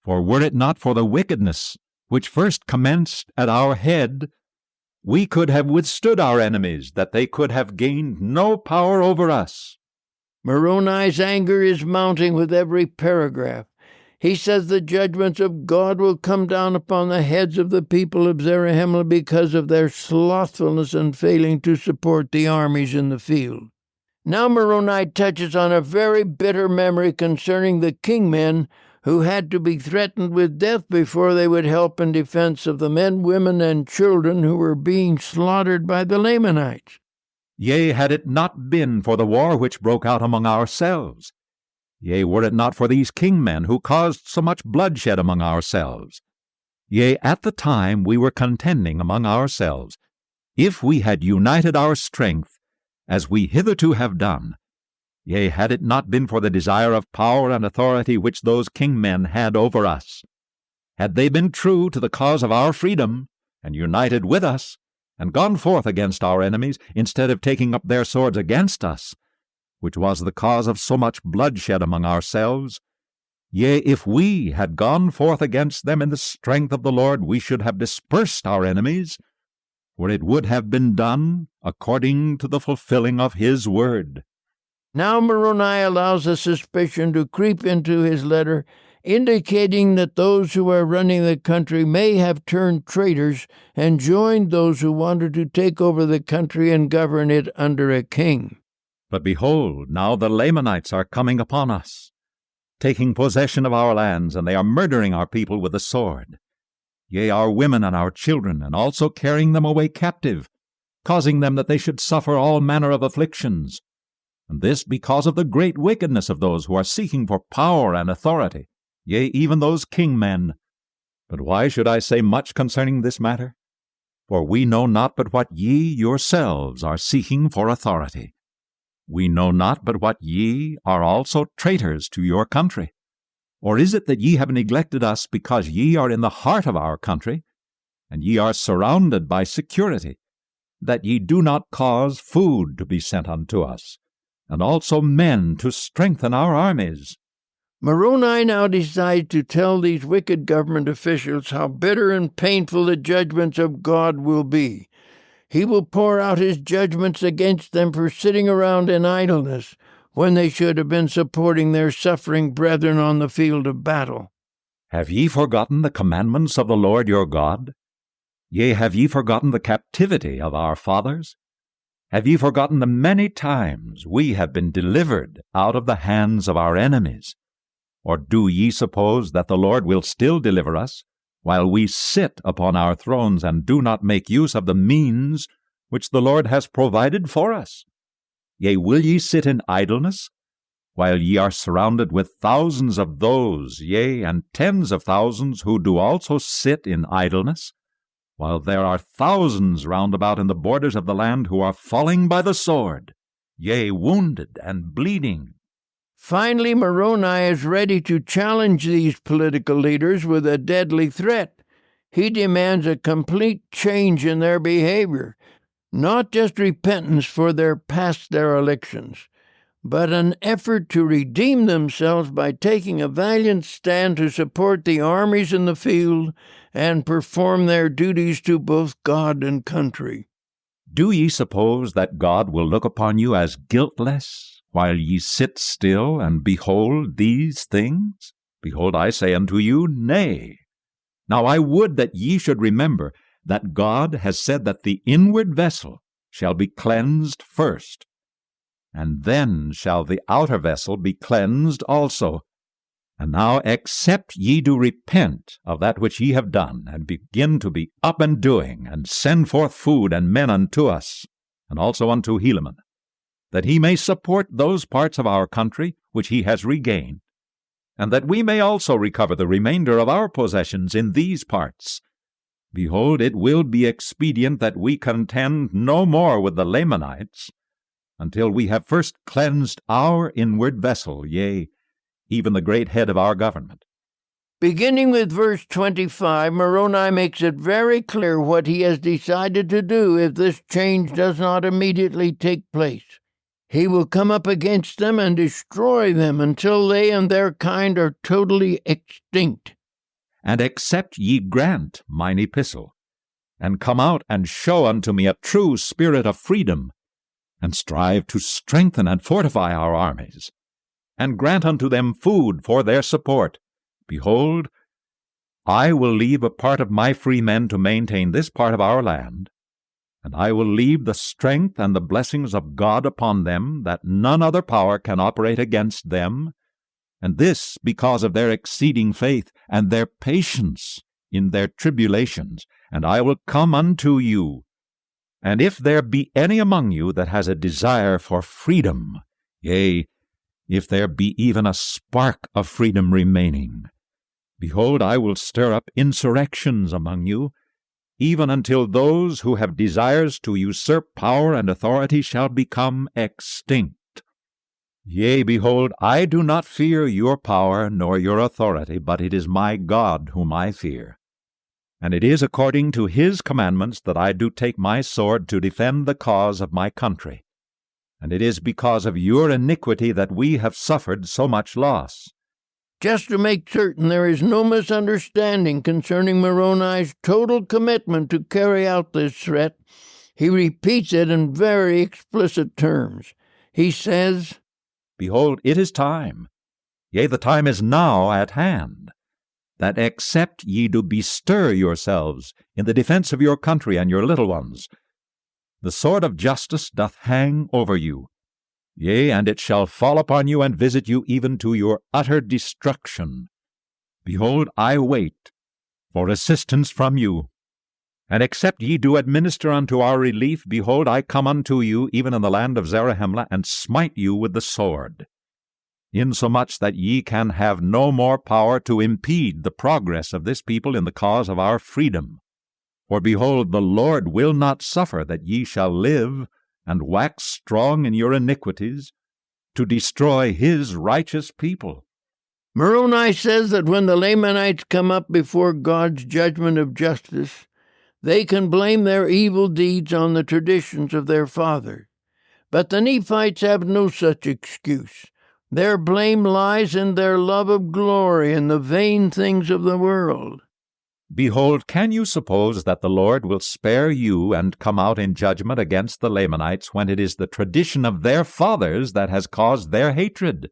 For were it not for the wickedness which first commenced at our head, we could have withstood our enemies, that they could have gained no power over us. Moroni's anger is mounting with every paragraph. He says the judgments of God will come down upon the heads of the people of Zarahemla because of their slothfulness and failing to support the armies in the field. Now Moroni touches on a very bitter memory concerning the kingmen who had to be threatened with death before they would help in defense of the men, women, and children who were being slaughtered by the Lamanites. Yea, had it not been for the war which broke out among ourselves, yea, were it not for these kingmen who caused so much bloodshed among ourselves, yea, at the time we were contending among ourselves, if we had united our strength, as we hitherto have done, yea, had it not been for the desire of power and authority which those kingmen had over us, had they been true to the cause of our freedom, and united with us, and gone forth against our enemies, instead of taking up their swords against us, which was the cause of so much bloodshed among ourselves, yea, if we had gone forth against them in the strength of the Lord, we should have dispersed our enemies, for it would have been done according to the fulfilling of his word. Now Moroni allows a suspicion to creep into his letter, indicating that those who are running the country may have turned traitors and joined those who wanted to take over the country and govern it under a king. But behold, now the Lamanites are coming upon us, taking possession of our lands, and they are murdering our people with the sword, yea, our women and our children, and also carrying them away captive, causing them that they should suffer all manner of afflictions, and this because of the great wickedness of those who are seeking for power and authority, yea, even those kingmen. But why should I say much concerning this matter? For we know not but what ye yourselves are seeking for authority. We know not but what ye are also traitors to your country. Or is it that ye have neglected us because ye are in the heart of our country, and ye are surrounded by security, that ye do not cause food to be sent unto us, and also men to strengthen our armies? Moroni now decides to tell these wicked government officials how bitter and painful the judgments of God will be. He will pour out his judgments against them for sitting around in idleness, when they should have been supporting their suffering brethren on the field of battle. Have ye forgotten the commandments of the Lord your God? Yea, have ye forgotten the captivity of our fathers? Have ye forgotten the many times we have been delivered out of the hands of our enemies? Or do ye suppose that the Lord will still deliver us, while we sit upon our thrones and do not make use of the means which the Lord has provided for us? Yea, will ye sit in idleness, while ye are surrounded with thousands of those, yea, and tens of thousands who do also sit in idleness, while there are thousands round about in the borders of the land who are falling by the sword, yea, wounded and bleeding? Finally, Moroni is ready to challenge these political leaders with a deadly threat. He demands a complete change in their behavior, not just repentance for their past derelictions, but an effort to redeem themselves by taking a valiant stand to support the armies in the field and perform their duties to both God and country. Do ye suppose that God will look upon you as guiltless, while ye sit still and behold these things? Behold, I say unto you, Nay. Now I would that ye should remember that God has said that the inward vessel shall be cleansed first, and then shall the outer vessel be cleansed also. And now except ye do repent of that which ye have done, and begin to be up and doing, and send forth food and men unto us, and also unto Helaman, that he may support those parts of our country which he has regained, and that we may also recover the remainder of our possessions in these parts. Behold, it will be expedient that we contend no more with the Lamanites, until we have first cleansed our inward vessel, yea, even the great head of our government. Beginning with verse 25, Moroni makes it very clear what he has decided to do if this change does not immediately take place. He will come up against them and destroy them until they and their kind are totally extinct. And except ye grant mine epistle, and come out and show unto me a true spirit of freedom, and strive to strengthen and fortify our armies, and grant unto them food for their support, behold, I will leave a part of my free men to maintain this part of our land, and I will leave the strength and the blessings of God upon them, that none other power can operate against them, and this because of their exceeding faith and their patience in their tribulations. And I will come unto you, and if there be any among you that has a desire for freedom, yea, if there be even a spark of freedom remaining, behold, I will stir up insurrections among you, even until those who have desires to usurp power and authority shall become extinct. Yea, behold, I do not fear your power nor your authority, but it is my God whom I fear. And it is according to his commandments that I do take my sword to defend the cause of my country. And it is because of your iniquity that we have suffered so much loss. Just to make certain there is no misunderstanding concerning Moroni's total commitment to carry out this threat, he repeats it in very explicit terms. He says, Behold, it is time, yea, the time is now at hand, that except ye do bestir yourselves in the defense of your country and your little ones, the sword of justice doth hang over you, yea, and it shall fall upon you and visit you even to your utter destruction. Behold, I wait for assistance from you. And except ye do administer unto our relief, behold, I come unto you even in the land of Zarahemla, and smite you with the sword, insomuch that ye can have no more power to impede the progress of this people in the cause of our freedom. For behold, the Lord will not suffer that ye shall live and wax strong in your iniquities, to destroy his righteous people. Moroni says that when the Lamanites come up before God's judgment of justice, they can blame their evil deeds on the traditions of their father. But the Nephites have no such excuse. Their blame lies in their love of glory and the vain things of the world. Behold, can you suppose that the Lord will spare you and come out in judgment against the Lamanites when it is the tradition of their fathers that has caused their hatred?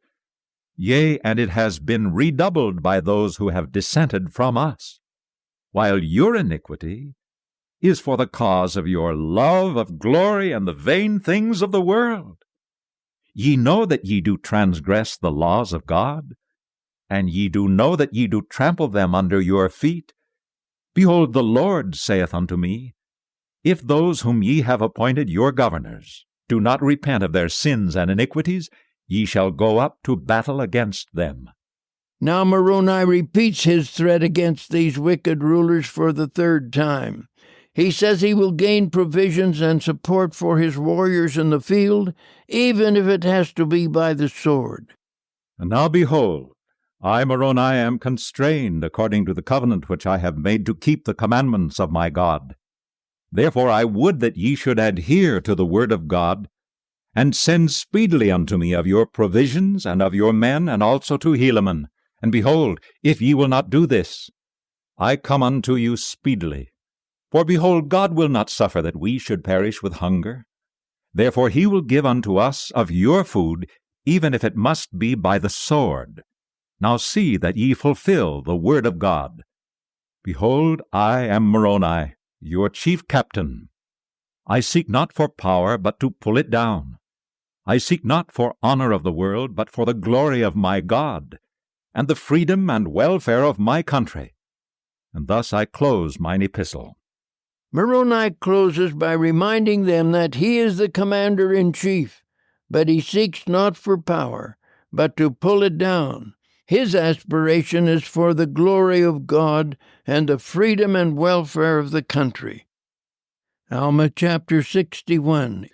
Yea, and it has been redoubled by those who have dissented from us, while your iniquity is for the cause of your love of glory and the vain things of the world. Ye know that ye do transgress the laws of God, and ye do know that ye do trample them under your feet. Behold, the Lord saith unto me, If those whom ye have appointed your governors do not repent of their sins and iniquities, ye shall go up to battle against them. Now Moroni repeats his threat against these wicked rulers for the third time. He says he will gain provisions and support for his warriors in the field, even if it has to be by the sword. And now behold, I, Moroni, am constrained according to the covenant which I have made to keep the commandments of my God. Therefore I would that ye should adhere to the word of God, and send speedily unto me of your provisions and of your men, and also to Helaman. And behold, if ye will not do this, I come unto you speedily. For behold, God will not suffer that we should perish with hunger. Therefore he will give unto us of your food, even if it must be by the sword. Now see that ye fulfill the word of God. Behold, I am Moroni, your chief captain. I seek not for power, but to pull it down. I seek not for honor of the world, but for the glory of my God, and the freedom and welfare of my country. And thus I close mine epistle. Moroni closes by reminding them that he is the commander-in-chief, but he seeks not for power, but to pull it down. His aspiration is for the glory of God and the freedom and welfare of the country. Alma chapter 61.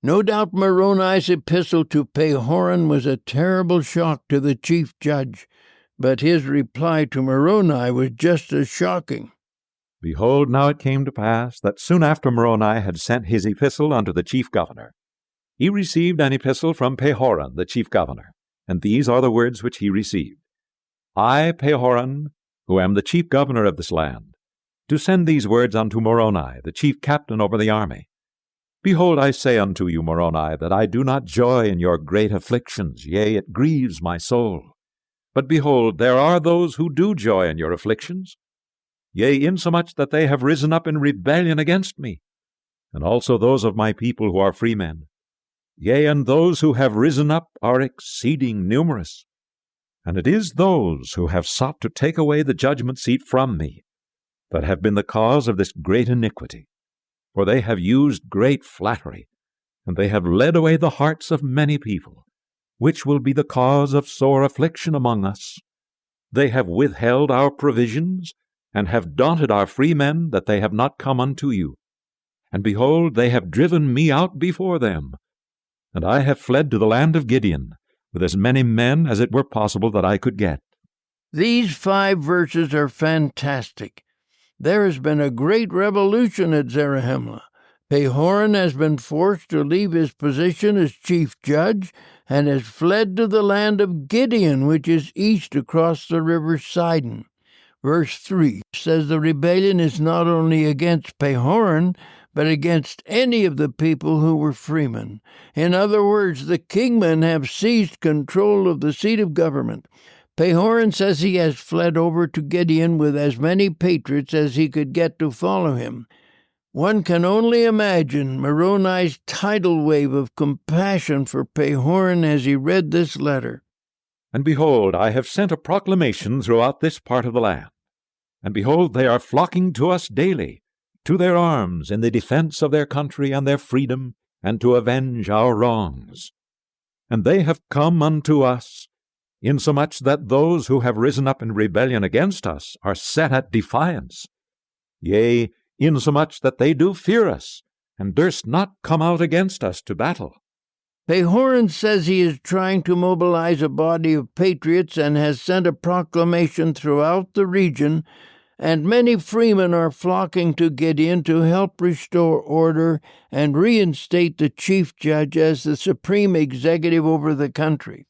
No doubt Moroni's epistle to Pahoran was a terrible shock to the chief judge, but his reply to Moroni was just as shocking. Behold, now it came to pass that soon after Moroni had sent his epistle unto the chief governor, he received an epistle from Pahoran, the chief governor, and these are the words which he received. I, Pahoran, who am the chief governor of this land, do send these words unto Moroni, the chief captain over the army. Behold, I say unto you, Moroni, that I do not joy in your great afflictions, yea, it grieves my soul. But behold, there are those who do joy in your afflictions, yea, insomuch that they have risen up in rebellion against me, and also those of my people who are freemen. Yea, and those who have risen up are exceeding numerous. And it is those who have sought to take away the judgment seat from me that have been the cause of this great iniquity. For they have used great flattery, and they have led away the hearts of many people, which will be the cause of sore affliction among us. They have withheld our provisions, and have daunted our freemen, that they have not come unto you. And behold, they have driven me out before them. And I have fled to the land of Gideon, with as many men as it were possible that I could get. These 5 verses are fantastic. There has been a great revolution at Zarahemla. Pahoran has been forced to leave his position as chief judge and has fled to the land of Gideon, which is east across the river Sidon. Verse 3 says the rebellion is not only against Pahoran, but against any of the people who were freemen. In other words, the kingmen have seized control of the seat of government. Pahoran says he has fled over to Gideon with as many patriots as he could get to follow him. One can only imagine Moroni's tidal wave of compassion for Pahoran as he read this letter. And behold, I have sent a proclamation throughout this part of the land. And behold, they are flocking to us daily, to their arms in the defense of their country and their freedom, and to avenge our wrongs. And they have come unto us, insomuch that those who have risen up in rebellion against us are set at defiance. Yea, insomuch that they do fear us, and durst not come out against us to battle. Pahoran says he is trying to mobilize a body of patriots and has sent a proclamation throughout the region, and many freemen are flocking to Gideon to help restore order and reinstate the chief judge as the supreme executive over the country.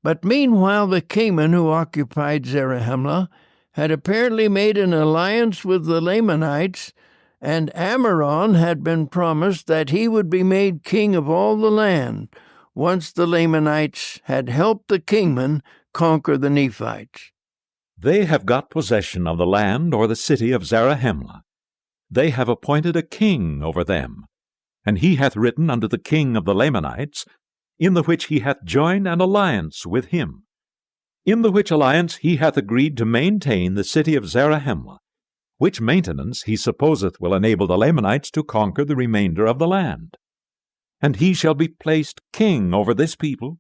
But meanwhile, the kingmen who occupied Zarahemla had apparently made an alliance with the Lamanites, and Amidst had been promised that he would be made king of all the land once the Lamanites had helped the kingmen conquer the Nephites. They have got possession of the land or the city of Zarahemla. They have appointed a king over them, and he hath written unto the king of the Lamanites, in the which he hath joined an alliance with him. In the which alliance he hath agreed to maintain the city of Zarahemla, which maintenance he supposeth will enable the Lamanites to conquer the remainder of the land. And he shall be placed king over this people,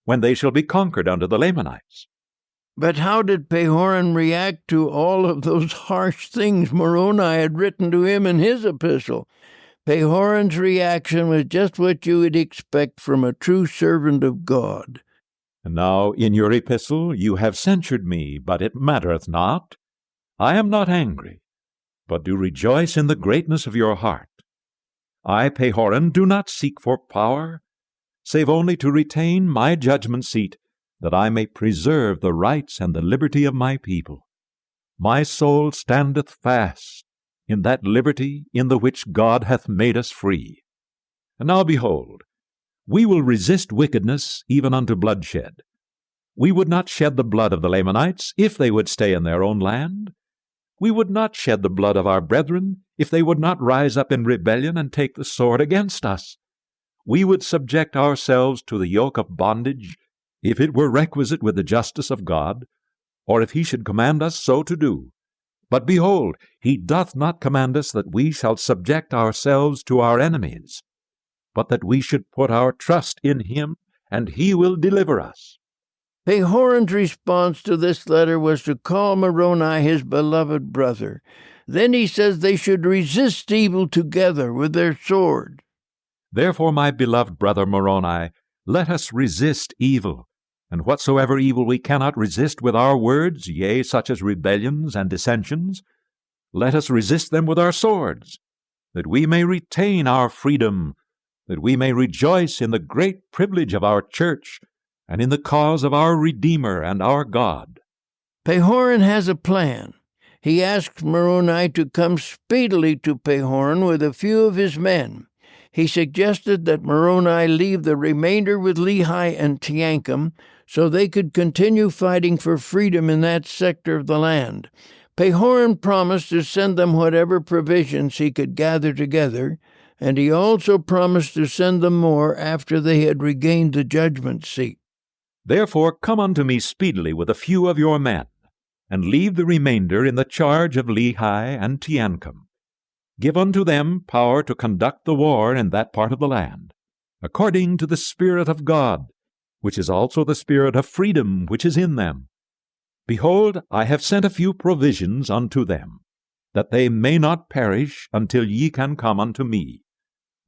when they shall be conquered unto the Lamanites. But how did Pahoran react to all of those harsh things Moroni had written to him in his epistle? Pahoran's reaction was just what you would expect from a true servant of God. And now in your epistle you have censured me, but it mattereth not. I am not angry, but do rejoice in the greatness of your heart. I, Pahoran, do not seek for power, save only to retain my judgment seat, that I may preserve the rights and the liberty of my people. My soul standeth fast in that liberty in the which God hath made us free. And now behold, we will resist wickedness even unto bloodshed. We would not shed the blood of the Lamanites if they would stay in their own land. We would not shed the blood of our brethren if they would not rise up in rebellion and take the sword against us. We would subject ourselves to the yoke of bondage if it were requisite with the justice of God, or if he should command us so to do. But behold, he doth not command us that we shall subject ourselves to our enemies, but that we should put our trust in him, and he will deliver us. Pehoran's response to this letter was to call Moroni his beloved brother. Then he says they should resist evil together with their sword. Therefore, my beloved brother Moroni, let us resist evil, and whatsoever evil we cannot resist with our words, yea, such as rebellions and dissensions, let us resist them with our swords, that we may retain our freedom, that we may rejoice in the great privilege of our church, and in the cause of our Redeemer and our God. Pehoran has a plan. He asks Moroni to come speedily to Pehoran with a few of his men. He suggested that Moroni leave the remainder with Lehi and Teancum so they could continue fighting for freedom in that sector of the land. Pehoran promised to send them whatever provisions he could gather together, and he also promised to send them more after they had regained the judgment seat. Therefore come unto me speedily with a few of your men, and leave the remainder in the charge of Lehi and Teancum. Give unto them power to conduct the war in that part of the land, according to the Spirit of God, which is also the Spirit of freedom which is in them. Behold, I have sent a few provisions unto them, that they may not perish until ye can come unto me.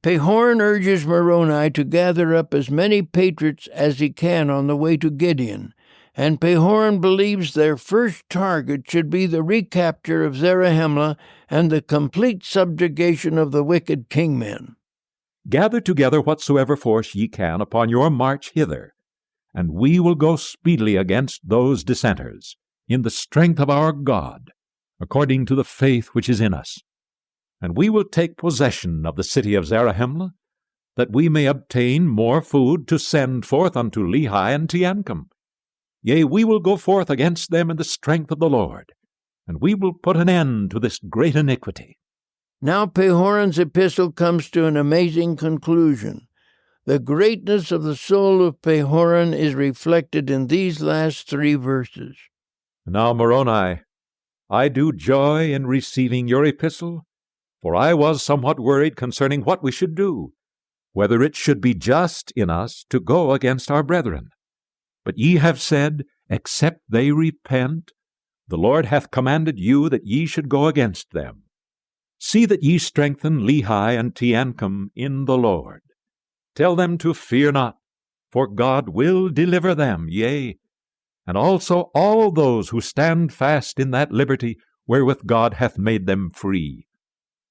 Pehoran urges Moroni to gather up as many patriots as he can on the way to Gideon, and Pehoran believes their first target should be the recapture of Zarahemla and the complete subjugation of the wicked kingmen. Gather together whatsoever force ye can upon your march hither, and we will go speedily against those dissenters, in the strength of our God, according to the faith which is in us. And we will take possession of the city of Zarahemla, that we may obtain more food to send forth unto Lehi and Teancum. Yea, we will go forth against them in the strength of the Lord, and we will put an end to this great iniquity. Now Pehoran's epistle comes to an amazing conclusion. The greatness of the soul of Pehoran is reflected in these last 3 verses. Now, Moroni, I do joy in receiving your epistle, for I was somewhat worried concerning what we should do, whether it should be just in us to go against our brethren. But ye have said, except they repent, the Lord hath commanded you that ye should go against them. See that ye strengthen Lehi and Teancum in the Lord. Tell them to fear not, for God will deliver them, yea, and also all those who stand fast in that liberty wherewith God hath made them free.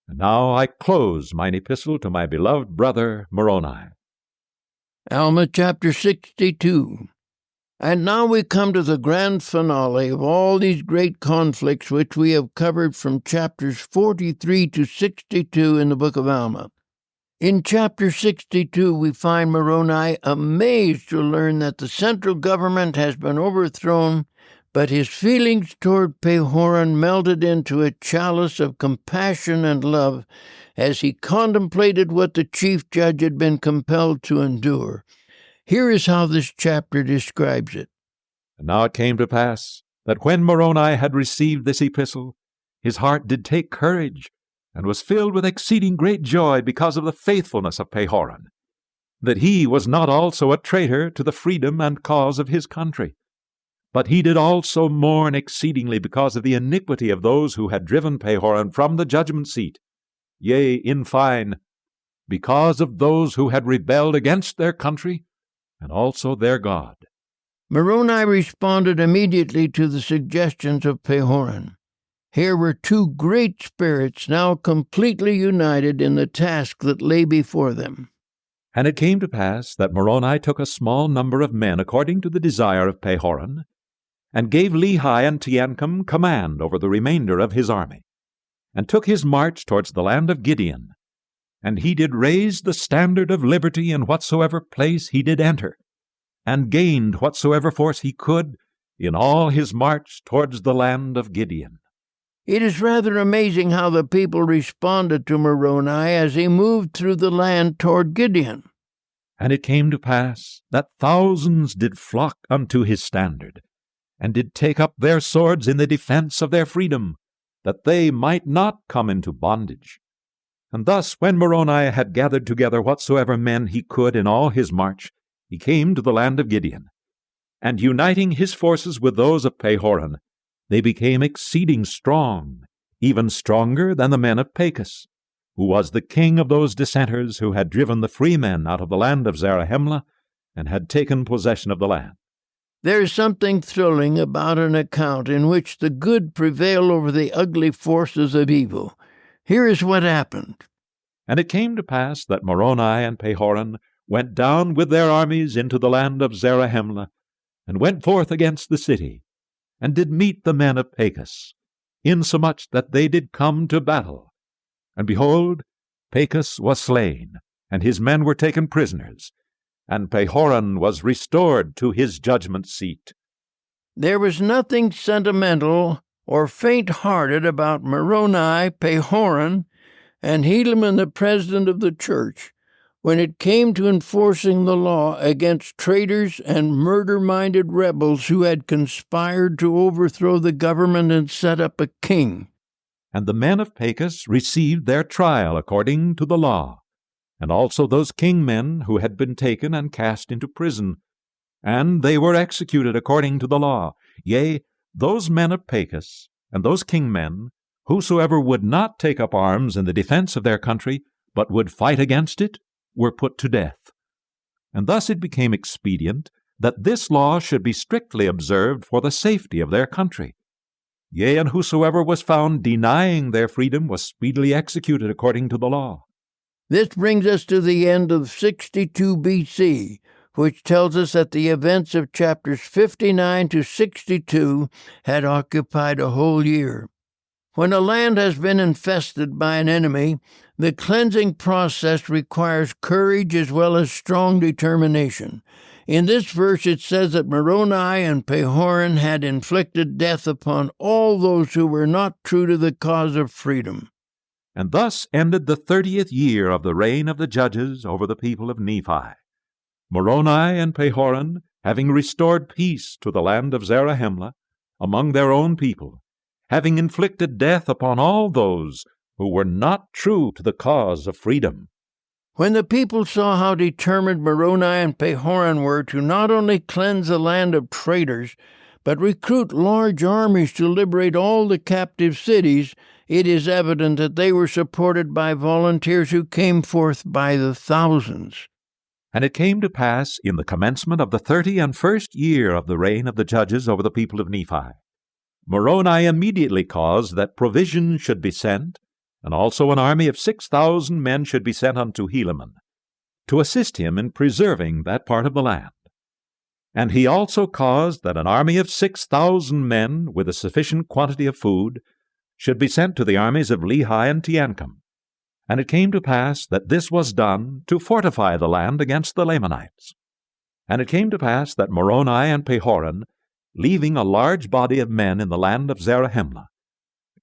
And now I close mine epistle to my beloved brother Moroni. Alma chapter 62. And now we come to the grand finale of all these great conflicts which we have covered from chapters 43 to 62 in the book of Alma. In chapter 62, we find Moroni amazed to learn that the central government has been overthrown, but his feelings toward Pehoran melted into a chalice of compassion and love as he contemplated what the chief judge had been compelled to endure. Here is how this chapter describes it. And now it came to pass that when Moroni had received this epistle, his heart did take courage, and was filled with exceeding great joy because of the faithfulness of Pehoran, that he was not also a traitor to the freedom and cause of his country. But he did also mourn exceedingly because of the iniquity of those who had driven Pehoran from the judgment seat, yea, in fine, because of those who had rebelled against their country and also their God. Moroni responded immediately to the suggestions of Pehoran. Here were 2 great spirits now completely united in the task that lay before them. And it came to pass that Moroni took a small number of men according to the desire of Pehoran, and gave Lehi and Teancum command over the remainder of his army, and took his march towards the land of Gideon. And he did raise the standard of liberty in whatsoever place he did enter, and gained whatsoever force he could in all his march towards the land of Gideon. It is rather amazing how the people responded to Moroni as he moved through the land toward Gideon. And it came to pass that thousands did flock unto his standard, and did take up their swords in the defense of their freedom, that they might not come into bondage. And thus, when Moroni had gathered together whatsoever men he could in all his march, he came to the land of Gideon. And uniting his forces with those of Pehoran, they became exceeding strong, even stronger than the men of Pachus, who was the king of those dissenters who had driven the free men out of the land of Zarahemla, and had taken possession of the land. There is something thrilling about an account in which the good prevail over the ugly forces of evil. Here is what happened. And it came to pass that Moroni and Pehoran went down with their armies into the land of Zarahemla, and went forth against the city, and did meet the men of Pachus, insomuch that they did come to battle. And behold, Pachus was slain, and his men were taken prisoners, and Pehoran was restored to his judgment seat. There was nothing sentimental or faint-hearted about Moroni, Pehoran, and Helaman, the president of the church, when it came to enforcing the law against traitors and murder-minded rebels who had conspired to overthrow the government and set up a king. And the men of Pachus received their trial according to the law, and also those king men who had been taken and cast into prison, and they were executed according to the law. Yea, those men of Pachus, and those king men, whosoever would not take up arms in the defense of their country, but would fight against it, were put to death. And thus it became expedient that this law should be strictly observed for the safety of their country. Yea, and whosoever was found denying their freedom was speedily executed according to the law. This brings us to the end of 62 B.C., which tells us that the events of chapters 59 to 62 had occupied a whole year. When a land has been infested by an enemy, the cleansing process requires courage as well as strong determination. In this verse it says that Moroni and Pehoran had inflicted death upon all those who were not true to the cause of freedom. And thus ended the 30th year of the reign of the judges over the people of Nephi. Moroni and Pehoran, having restored peace to the land of Zarahemla among their own people, having inflicted death upon all those who were not true to the cause of freedom. When the people saw how determined Moroni and Pehoran were to not only cleanse the land of traitors, but recruit large armies to liberate all the captive cities, it is evident that they were supported by volunteers who came forth by the thousands. And it came to pass in the commencement of the 31st year of the reign of the judges over the people of Nephi, Moroni immediately caused that provisions should be sent, and also an army of 6,000 men should be sent unto Helaman, to assist him in preserving that part of the land. And he also caused that an army of 6,000 men, with a sufficient quantity of food, should be sent to the armies of Lehi and Teancum. And it came to pass that this was done to fortify the land against the Lamanites. And it came to pass that Moroni and Pehoran, leaving a large body of men in the land of Zarahemla,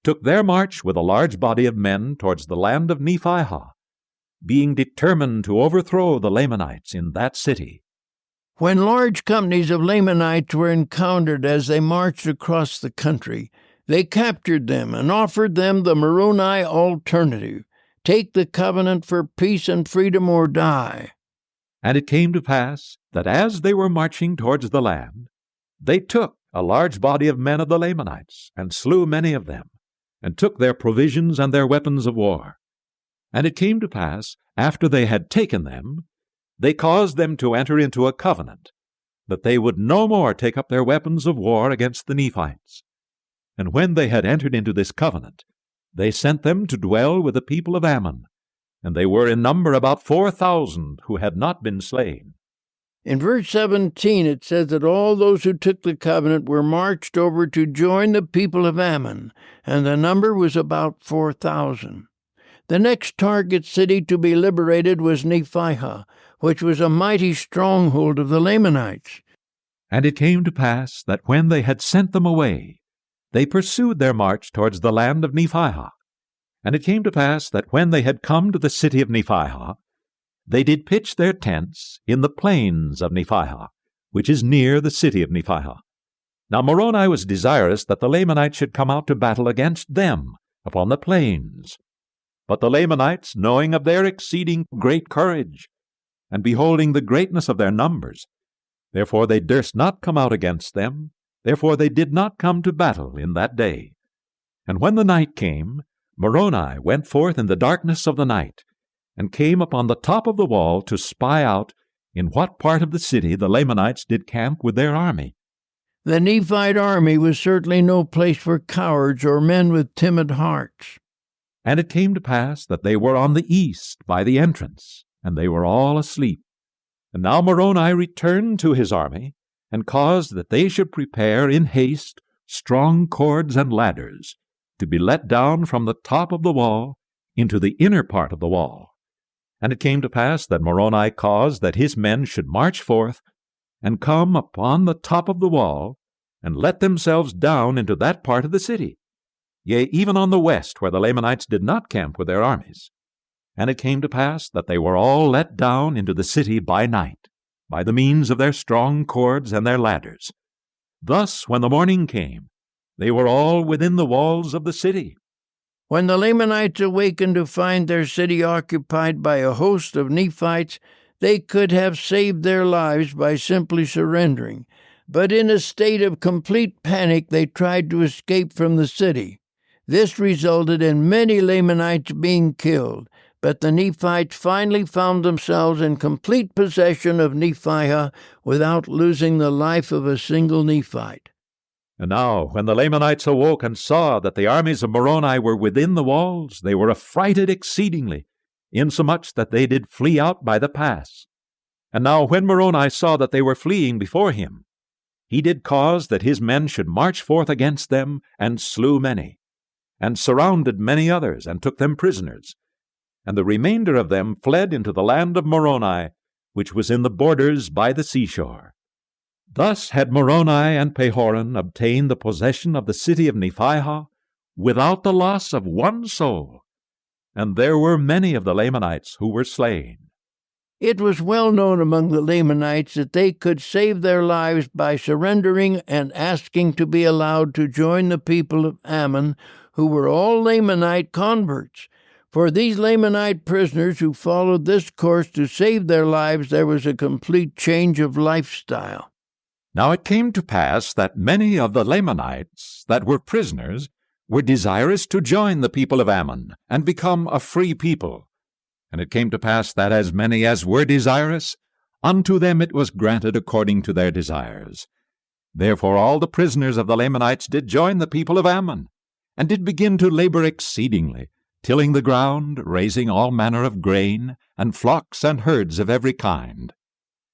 took their march with a large body of men towards the land of Nephihah, being determined to overthrow the Lamanites in that city. When large companies of Lamanites were encountered as they marched across the country, they captured them and offered them the Moroni alternative: take the covenant for peace and freedom or die. And it came to pass that as they were marching towards the land, they took a large body of men of the Lamanites, and slew many of them, and took their provisions and their weapons of war. And it came to pass, after they had taken them, they caused them to enter into a covenant, that they would no more take up their weapons of war against the Nephites. And when they had entered into this covenant, they sent them to dwell with the people of Ammon, and they were in number about 4,000 who had not been slain. In verse 17 it says that all those who took the covenant were marched over to join the people of Ammon, and the number was about 4,000. The next target city to be liberated was Nephihah, which was a mighty stronghold of the Lamanites. And it came to pass that when they had sent them away, they pursued their march towards the land of Nephihah. And it came to pass that when they had come to the city of Nephihah, they did pitch their tents in the plains of Nephihah, which is near the city of Nephihah. Now Moroni was desirous that the Lamanites should come out to battle against them upon the plains. But the Lamanites, knowing of their exceeding great courage, and beholding the greatness of their numbers, therefore they durst not come out against them, therefore they did not come to battle in that day. And when the night came, Moroni went forth in the darkness of the night, and came upon the top of the wall to spy out in what part of the city the Lamanites did camp with their army. The Nephite army was certainly no place for cowards or men with timid hearts. And it came to pass that they were on the east by the entrance, and they were all asleep. And now Moroni returned to his army, and caused that they should prepare in haste strong cords and ladders, to be let down from the top of the wall into the inner part of the wall. And it came to pass that Moroni caused that his men should march forth, and come upon the top of the wall, and let themselves down into that part of the city, yea, even on the west, where the Lamanites did not camp with their armies. And it came to pass that they were all let down into the city by night, by the means of their strong cords and their ladders. Thus, when the morning came, they were all within the walls of the city. When the Lamanites awakened to find their city occupied by a host of Nephites, they could have saved their lives by simply surrendering. But in a state of complete panic, they tried to escape from the city. This resulted in many Lamanites being killed, but the Nephites finally found themselves in complete possession of Nephihah without losing the life of a single Nephite. And now, when the Lamanites awoke and saw that the armies of Moroni were within the walls, they were affrighted exceedingly, insomuch that they did flee out by the pass. And now, when Moroni saw that they were fleeing before him, he did cause that his men should march forth against them, and slew many, and surrounded many others, and took them prisoners. And the remainder of them fled into the land of Moroni, which was in the borders by the seashore. Thus had Moroni and Pehoran obtained the possession of the city of Nephihah without the loss of one soul, and there were many of the Lamanites who were slain. It was well known among the Lamanites that they could save their lives by surrendering and asking to be allowed to join the people of Ammon, who were all Lamanite converts. For these Lamanite prisoners who followed this course to save their lives, there was a complete change of lifestyle. Now it came to pass that many of the Lamanites that were prisoners were desirous to join the people of Ammon and become a free people. And it came to pass that as many as were desirous, unto them it was granted according to their desires. Therefore all the prisoners of the Lamanites did join the people of Ammon, and did begin to labor exceedingly, tilling the ground, raising all manner of grain, and flocks and herds of every kind.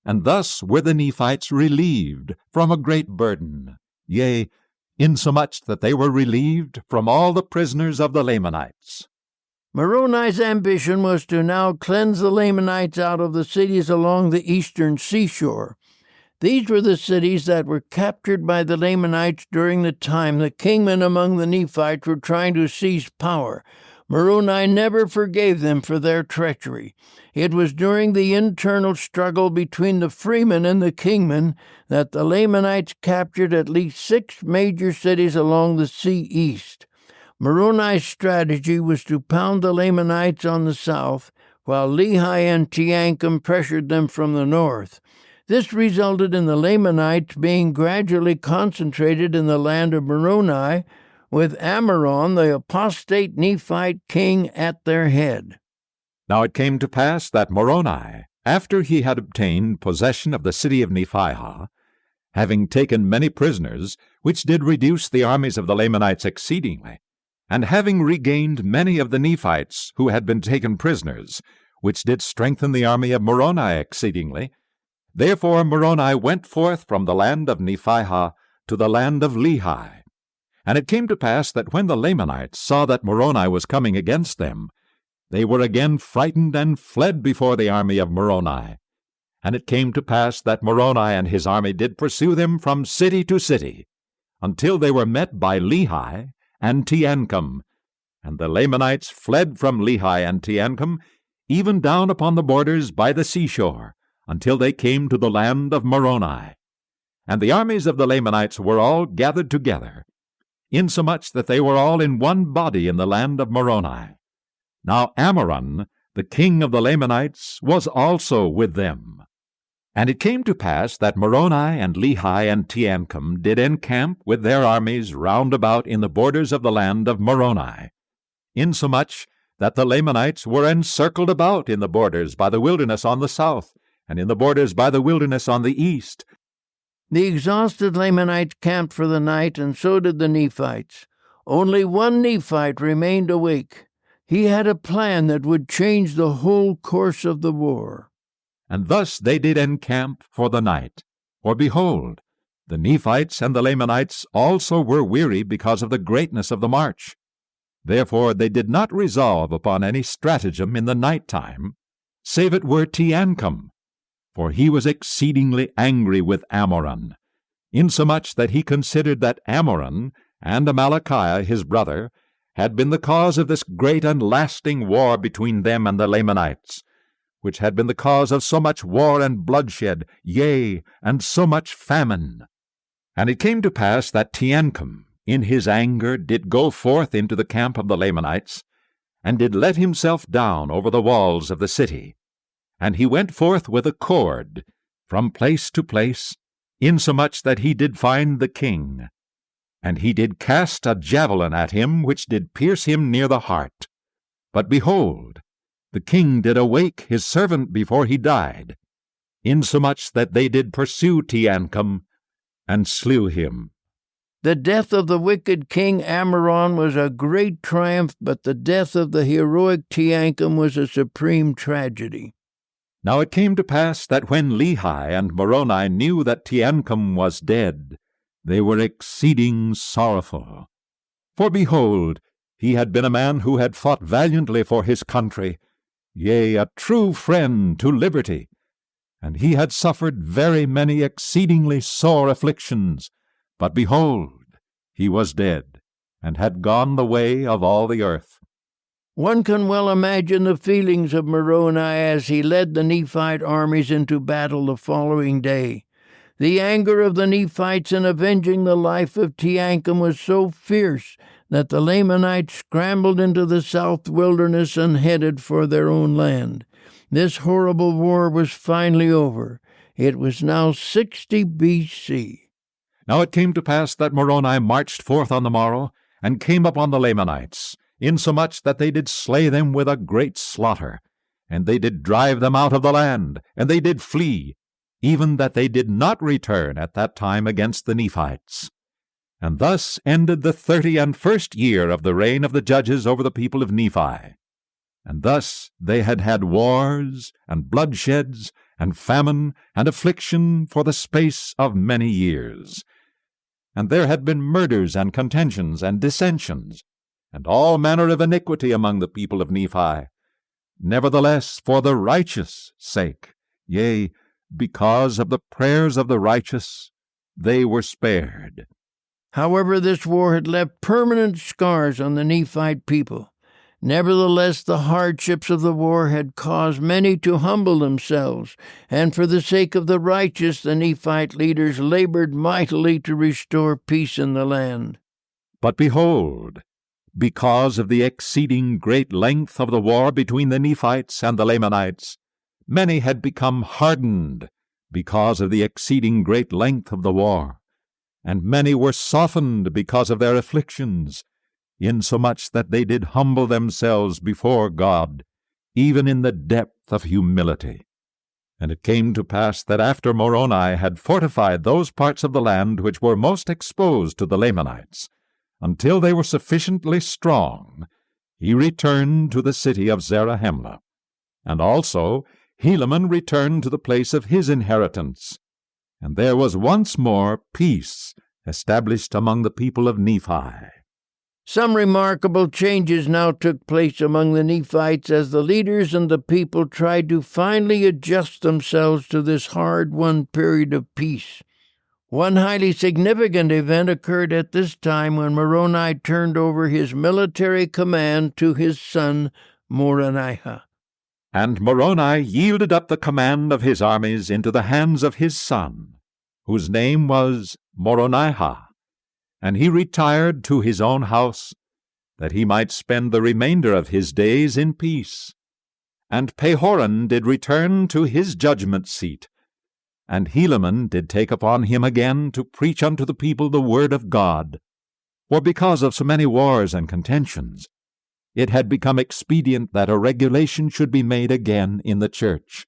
And thus were the Nephites relieved from a great burden, yea, insomuch that they were relieved from all the prisoners of the Lamanites. Moroni's ambition was to now cleanse the Lamanites out of the cities along the eastern seashore. These were the cities that were captured by the Lamanites during the time the kingmen among the Nephites were trying to seize power. Moroni never forgave them for their treachery. It was during the internal struggle between the freemen and the kingmen that the Lamanites captured at least 6 major cities along the sea east. Moroni's strategy was to pound the Lamanites on the south, while Lehi and Teancum pressured them from the north. This resulted in the Lamanites being gradually concentrated in the land of Moroni, with Ammoron, the apostate Nephite king, at their head. Now it came to pass that Moroni, after he had obtained possession of the city of Nephihah, having taken many prisoners, which did reduce the armies of the Lamanites exceedingly, and having regained many of the Nephites who had been taken prisoners, which did strengthen the army of Moroni exceedingly, therefore Moroni went forth from the land of Nephihah to the land of Lehi. And it came to pass that when the Lamanites saw that Moroni was coming against them, they were again frightened and fled before the army of Moroni. And it came to pass that Moroni and his army did pursue them from city to city, until they were met by Lehi and Teancum. And the Lamanites fled from Lehi and Teancum, even down upon the borders by the seashore, until they came to the land of Moroni. And the armies of the Lamanites were all gathered together, insomuch that they were all in one body in the land of Moroni. Now Amoron, the king of the Lamanites, was also with them. And it came to pass that Moroni and Lehi and Teancum did encamp with their armies round about in the borders of the land of Moroni, insomuch that the Lamanites were encircled about in the borders by the wilderness on the south, and in the borders by the wilderness on the east. The exhausted Lamanites camped for the night, and so did the Nephites. Only one Nephite remained awake. He had a plan that would change the whole course of the war. And thus they did encamp for the night. For behold, the Nephites and the Lamanites also were weary because of the greatness of the march. Therefore they did not resolve upon any stratagem in the night time, save it were Teancum. For he was exceedingly angry with Amoron, insomuch that he considered that Amoron and Amalekiah his brother had been the cause of this great and lasting war between them and the Lamanites, which had been the cause of so much war and bloodshed, yea, and so much famine. And it came to pass that Teancum, in his anger, did go forth into the camp of the Lamanites, and did let himself down over the walls of the city. And he went forth with a cord from place to place, insomuch that he did find the king. And he did cast a javelin at him, which did pierce him near the heart. But behold, the king did awake his servant before he died, insomuch that they did pursue Teancum, and slew him. The death of the wicked king Amoron was a great triumph, but the death of the heroic Teancum was a supreme tragedy. Now it came to pass that when Lehi and Moroni knew that Teancum was dead, they were exceeding sorrowful. For behold, he had been a man who had fought valiantly for his country, yea, a true friend to liberty, and he had suffered very many exceedingly sore afflictions. But behold, he was dead, and had gone the way of all the earth. One can well imagine the feelings of Moroni as he led the Nephite armies into battle the following day. The anger of the Nephites in avenging the life of Teancum was so fierce that the Lamanites scrambled into the south wilderness and headed for their own land. This horrible war was finally over. It was now 60 B.C. Now it came to pass that Moroni marched forth on the morrow, and came upon the Lamanites, insomuch that they did slay them with a great slaughter, and they did drive them out of the land, and they did flee, even that they did not return at that time against the Nephites. And thus ended the 31st year of the reign of the judges over the people of Nephi. And thus they had had wars, and bloodsheds, and famine, and affliction for the space of many years. And there had been murders, and contentions, and dissensions, and all manner of iniquity among the people of Nephi. Nevertheless, for the righteous' sake, yea, because of the prayers of the righteous, they were spared. However, this war had left permanent scars on the Nephite people. Nevertheless, the hardships of the war had caused many to humble themselves, and for the sake of the righteous, the Nephite leaders labored mightily to restore peace in the land. But behold, because of the exceeding great length of the war between the Nephites and the Lamanites, many had become hardened because of the exceeding great length of the war, and many were softened because of their afflictions, insomuch that they did humble themselves before God, even in the depth of humility. And it came to pass that after Moroni had fortified those parts of the land which were most exposed to the Lamanites, until they were sufficiently strong, he returned to the city of Zarahemla. And also Helaman returned to the place of his inheritance. And there was once more peace established among the people of Nephi. Some remarkable changes now took place among the Nephites as the leaders and the people tried to finally adjust themselves to this hard-won period of peace. One highly significant event occurred at this time when Moroni turned over his military command to his son Moroniah. And Moroni yielded up the command of his armies into the hands of his son, whose name was Moroniah, and he retired to his own house, that he might spend the remainder of his days in peace. And Pehoran did return to his judgment seat, and Helaman did take upon him again to preach unto the people the word of God. For because of so many wars and contentions, it had become expedient that a regulation should be made again in the church.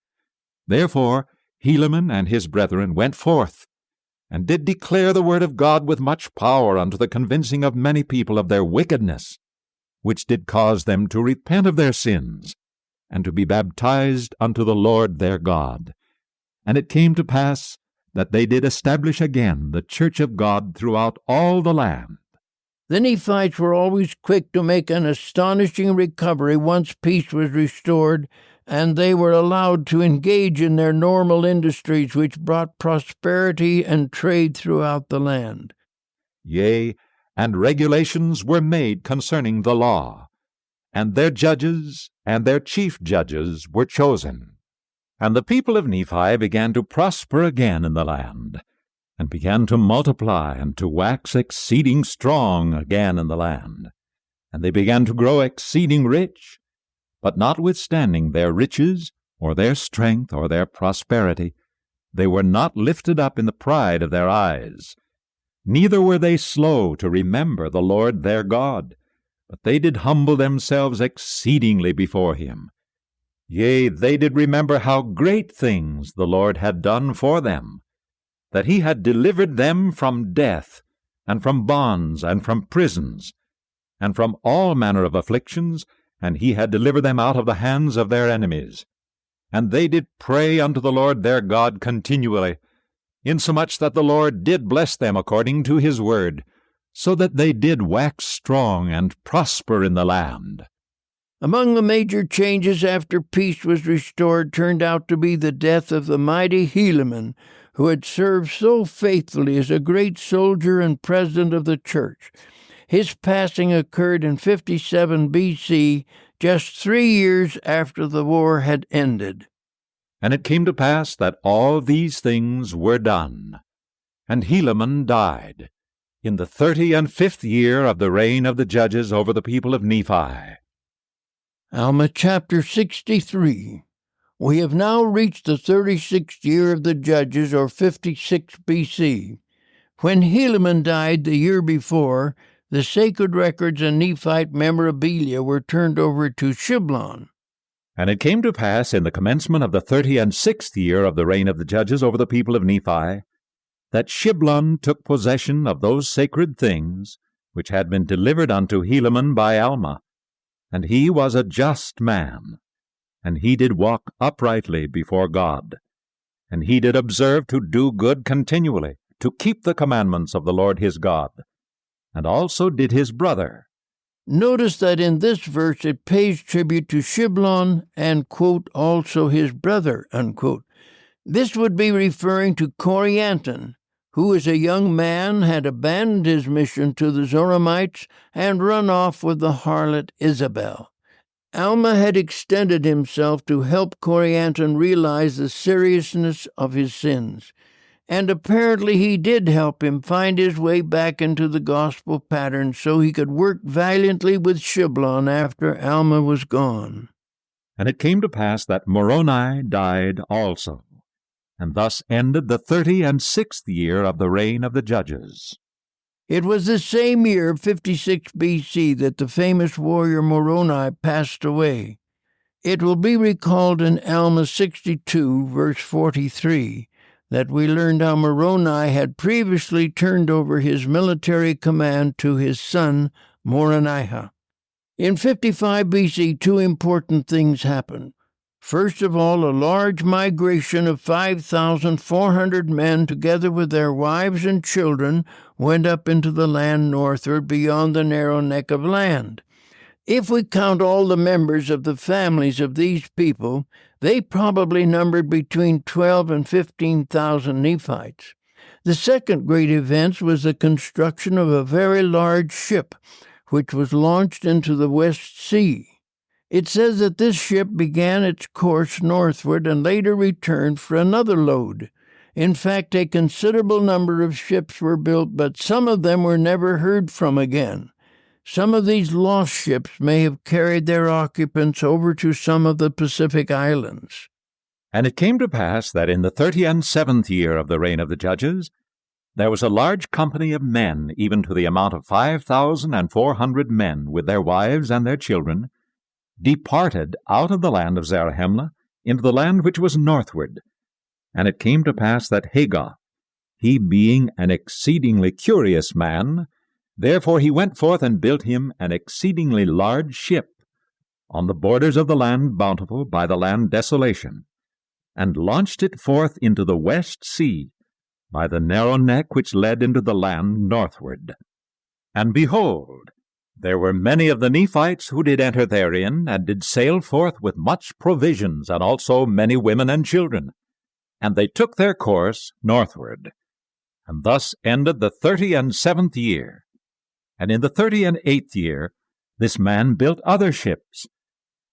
Therefore Helaman and his brethren went forth, and did declare the word of God with much power unto the convincing of many people of their wickedness, which did cause them to repent of their sins, and to be baptized unto the Lord their God. And it came to pass that they did establish again the church of God throughout all the land. The Nephites were always quick to make an astonishing recovery once peace was restored, and they were allowed to engage in their normal industries, which brought prosperity and trade throughout the land. Yea, and regulations were made concerning the law, and their judges and their chief judges were chosen. And the people of Nephi began to prosper again in the land, and began to multiply and to wax exceeding strong again in the land. And they began to grow exceeding rich, but notwithstanding their riches, or their strength, or their prosperity, they were not lifted up in the pride of their eyes. Neither were they slow to remember the Lord their God, but they did humble themselves exceedingly before him. Yea, they did remember how great things the Lord had done for them, that he had delivered them from death, and from bonds, and from prisons, and from all manner of afflictions, and he had delivered them out of the hands of their enemies. And they did pray unto the Lord their God continually, insomuch that the Lord did bless them according to his word, so that they did wax strong and prosper in the land. Among the major changes after peace was restored turned out to be the death of the mighty Helaman, who had served so faithfully as a great soldier and president of the church. His passing occurred in 57 B.C., just 3 years after the war had ended. And it came to pass that all these things were done. And Helaman died in the 35th year of the reign of the judges over the people of Nephi. Alma chapter 63. We have now reached the 36th year of the judges, or 56 B.C. When Helaman died the year before, the sacred records and Nephite memorabilia were turned over to Shiblon. And it came to pass in the commencement of the 36th year of the reign of the judges over the people of Nephi, that Shiblon took possession of those sacred things which had been delivered unto Helaman by Alma. And he was a just man, and he did walk uprightly before God. And he did observe to do good continually, to keep the commandments of the Lord his God. And also did his brother. Notice that in this verse it pays tribute to Shiblon and, quote, also his brother, unquote. This would be referring to Corianton, who as a young man had abandoned his mission to the Zoramites and run off with the harlot Isabel. Alma had extended himself to help Corianton realize the seriousness of his sins, and apparently he did help him find his way back into the gospel pattern so he could work valiantly with Shiblon after Alma was gone. And it came to pass that Moroni died also, and thus ended the 36th year of the reign of the judges. It was the same year, 56 B.C., that the famous warrior Moroni passed away. It will be recalled in Alma 62, verse 43, that we learned how Moroni had previously turned over his military command to his son, Moroni. In 55 BC, two important things happened. First of all, a large migration of 5,400 men, together with their wives and children, went up into the land northward beyond the narrow neck of land. If we count all the members of the families of these people, they probably numbered between 12 and 15,000 Nephites. The second great event was the construction of a very large ship, which was launched into the West Sea. It says that this ship began its course northward and later returned for another load. In fact, a considerable number of ships were built, but some of them were never heard from again. Some of these lost ships may have carried their occupants over to some of the Pacific islands. And it came to pass that in the 37th year of the reign of the judges, there was a large company of men, even to the amount of 5,400 men, with their wives and their children, departed out of the land of Zarahemla into the land which was northward. And it came to pass that Hagar, he being an exceedingly curious man, therefore he went forth and built him an exceedingly large ship on the borders of the land Bountiful by the land Desolation, and launched it forth into the West Sea by the narrow neck which led into the land northward. And behold, there were many of the Nephites who did enter therein, and did sail forth with much provisions, and also many women and children. And they took their course northward. And thus ended the 37th year. And in the 38th year this man built other ships.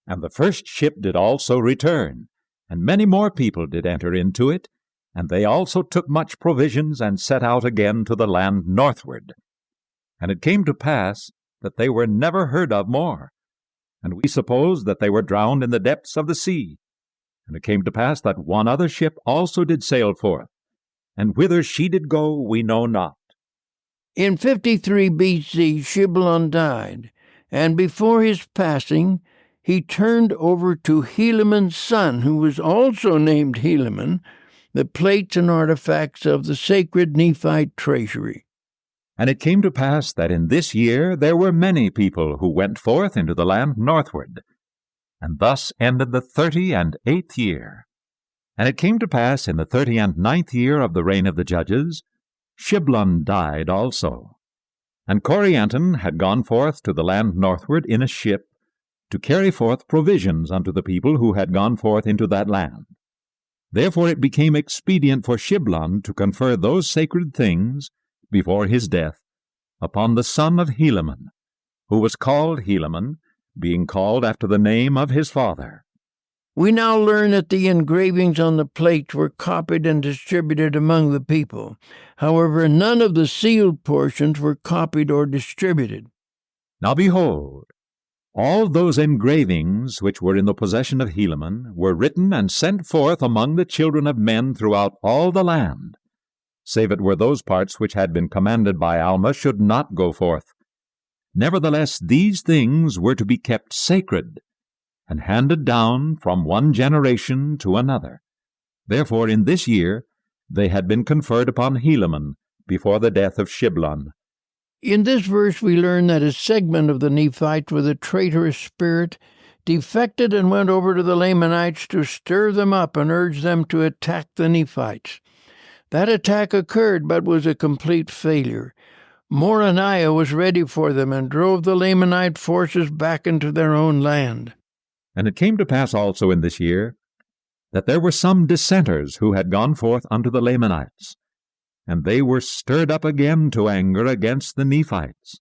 And the first ship did also return, and many more people did enter into it, and they also took much provisions, and set out again to the land northward. And it came to pass that they were never heard of more, and we supposed that they were drowned in the depths of the sea. And it came to pass that one other ship also did sail forth, and whither she did go we know not. In 53 BC, Shiblon died, and before his passing, he turned over to Helaman's son, who was also named Helaman, the plates and artifacts of the sacred Nephite treasury. And it came to pass that in this year there were many people who went forth into the land northward. And thus ended the 38th year. And it came to pass in the 39th year of the reign of the judges, Shiblon died also. And Corianton had gone forth to the land northward in a ship, to carry forth provisions unto the people who had gone forth into that land. Therefore it became expedient for Shiblon to confer those sacred things, before his death, upon the son of Helaman, who was called Helaman, being called after the name of his father. We now learn that the engravings on the plates were copied and distributed among the people. However, none of the sealed portions were copied or distributed. Now behold, all those engravings which were in the possession of Helaman were written and sent forth among the children of men throughout all the land, save it were those parts which had been commanded by Alma should not go forth. Nevertheless, these things were to be kept sacred, and handed down from one generation to another. Therefore in this year they had been conferred upon Helaman before the death of Shiblon. In this verse we learn that a segment of the Nephites with a traitorous spirit defected and went over to the Lamanites to stir them up and urge them to attack the Nephites. That attack occurred, but was a complete failure. Moroni was ready for them and drove the Lamanite forces back into their own land. And it came to pass also in this year that there were some dissenters who had gone forth unto the Lamanites, and they were stirred up again to anger against the Nephites.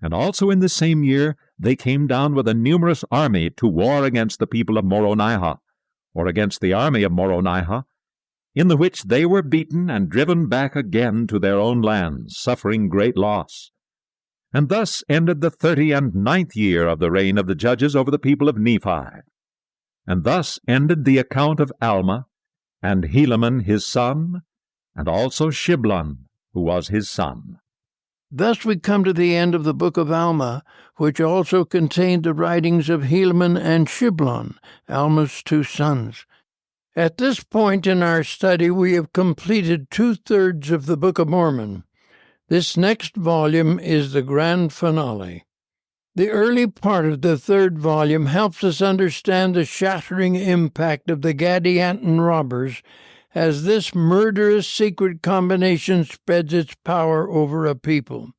And also in the same year they came down with a numerous army to war against the people of Moroni, or against the army of Moroni, in the which they were beaten and driven back again to their own lands, suffering great loss. And thus ended the 39th year of the reign of the judges over the people of Nephi. And thus ended the account of Alma, and Helaman his son, and also Shiblon, who was his son. Thus we come to the end of the book of Alma, which also contained the writings of Helaman and Shiblon, Alma's two sons. At this point in our study, we have completed 2/3 of the Book of Mormon. This next volume is the grand finale. The early part of the third volume helps us understand the shattering impact of the Gadianton robbers as this murderous secret combination spreads its power over a people.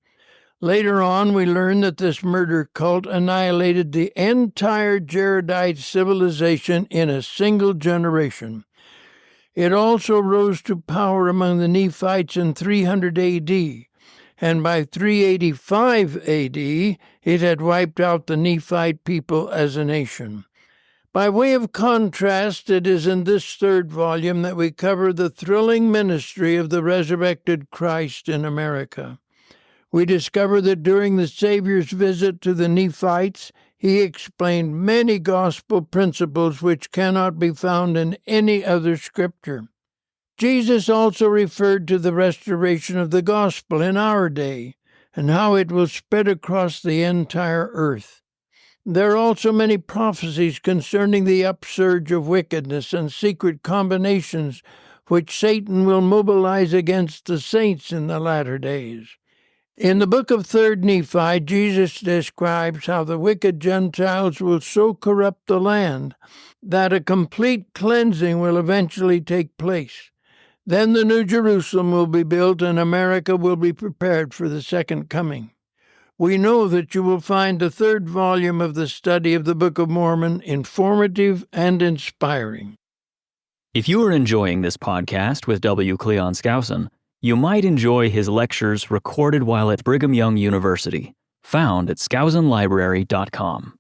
Later on, we learn that this murder cult annihilated the entire Jaredite civilization in a single generation. It also rose to power among the Nephites in 300 AD, and by 385 AD, it had wiped out the Nephite people as a nation. By way of contrast, it is in this third volume that we cover the thrilling ministry of the resurrected Christ in America. We discover that during the Savior's visit to the Nephites, he explained many gospel principles which cannot be found in any other scripture. Jesus also referred to the restoration of the gospel in our day and how it will spread across the entire earth. There are also many prophecies concerning the upsurge of wickedness and secret combinations which Satan will mobilize against the saints in the latter days. In the book of 3rd Nephi, Jesus describes how the wicked Gentiles will so corrupt the land that a complete cleansing will eventually take place. Then the New Jerusalem will be built and America will be prepared for the second coming. We know that you will find the third volume of the study of the Book of Mormon informative and inspiring. If you are enjoying this podcast with W. Cleon Skousen, you might enjoy his lectures recorded while at Brigham Young University, found at skousenlibrary.com.